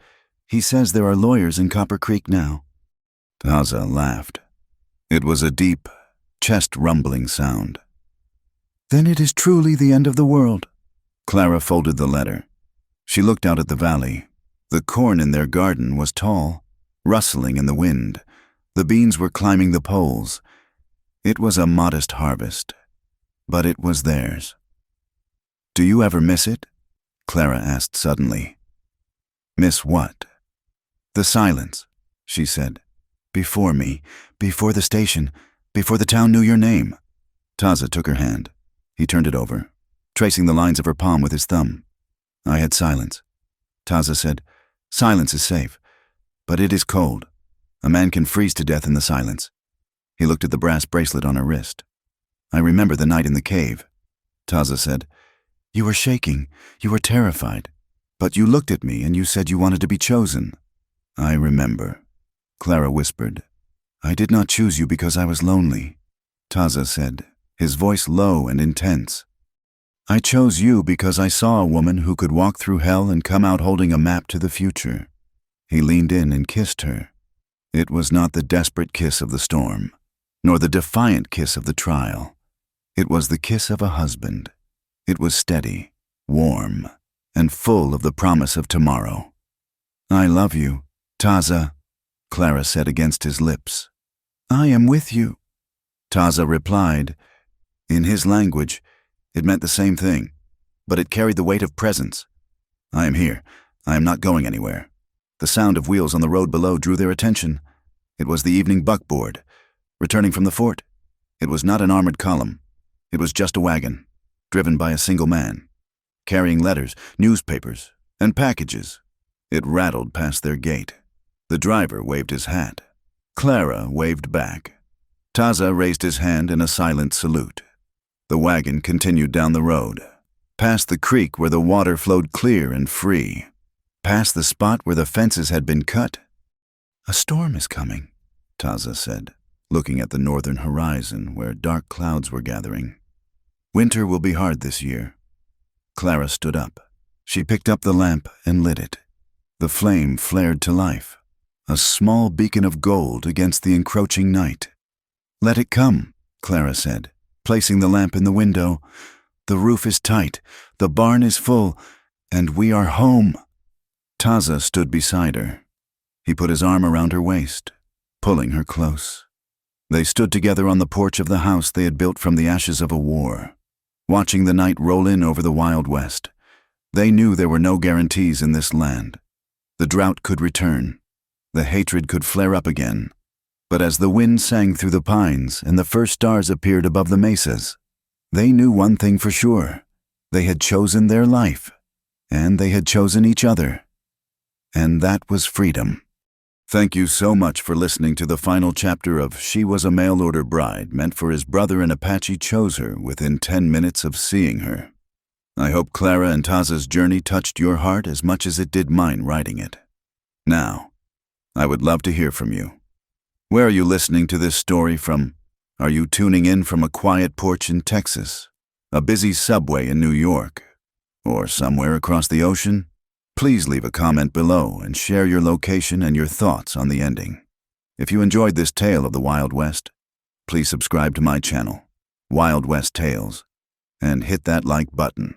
there are lawyers in Copper Creek now." Taza laughed. It was a deep, chest-rumbling sound. "Then it is truly the end of the world." Clara folded the letter. She looked out at the valley. The corn in their garden was tall, rustling in the wind. The beans were climbing the poles. It was a modest harvest, but it was theirs. "Do you ever miss it?" Clara asked suddenly. "Miss what?" "The silence," she said. "Before me, before the station, before the town knew your name." Taza took her hand. He turned it over, tracing the lines of her palm with his thumb. I had silence. Taza said, "Silence is safe, but it is cold. A man can freeze to death in the silence." He looked at the brass bracelet on her wrist. "I remember the night in the cave." Taza said, "You were shaking. You were terrified. But you looked at me and you said you wanted to be chosen." "I remember," Clara whispered. "I did not choose you because I was lonely," Taza said, his voice low and intense. "I chose you because I saw a woman who could walk through hell and come out holding a map to the future." He leaned in and kissed her. It was not the desperate kiss of the storm, nor the defiant kiss of the trial. It was the kiss of a husband. It was steady, warm, and full of the promise of tomorrow. "I love you, Taza," Clara said against his lips. "I am with you," Taza replied. In his language, it meant the same thing, but it carried the weight of presence. "I am here. I am not going anywhere." The sound of wheels on the road below drew their attention. It was the evening buckboard, returning from the fort. It was not an armored column. It was just a wagon, driven by a single man, carrying letters, newspapers, and packages. It rattled past their gate. The driver waved his hat. Clara waved back. Taza raised his hand in a silent salute. The wagon continued down the road, past the creek where the water flowed clear and free, past the spot where the fences had been cut. "A storm is coming," Taza said, looking at the northern horizon where dark clouds were gathering. "Winter will be hard this year." Clara stood up. She picked up the lamp and lit it. The flame flared to life, a small beacon of gold against the encroaching night. "Let it come," Clara said, placing the lamp in the window. "The roof is tight, the barn is full, and we are home." Taza stood beside her. He put his arm around her waist, pulling her close. They stood together on the porch of the house they had built from the ashes of a war, watching the night roll in over the Wild West. They knew there were no guarantees in this land. The drought could return. The hatred could flare up again. But as the wind sang through the pines and the first stars appeared above the mesas, they knew one thing for sure. They had chosen their life, and they had chosen each other. And that was freedom. Thank you so much for listening to the final chapter of She Was a Mail-Order Bride, meant for his brother, and Apache chose her within 10 minutes of seeing her. I hope Clara and Taza's journey touched your heart as much as it did mine writing it. Now, I would love to hear from you. Where are you listening to this story from? Are you tuning in from a quiet porch in Texas, a busy subway in New York, or somewhere across the ocean? Please leave a comment below and share your location and your thoughts on the ending. If you enjoyed this tale of the Wild West, please subscribe to my channel, Wild West Tales, and hit that like button.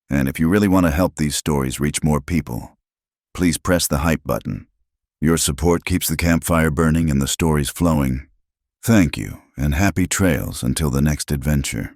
And if you really want to help these stories reach more people, please press the hype button. Your support keeps the campfire burning and the stories flowing. Thank you, and happy trails until the next adventure.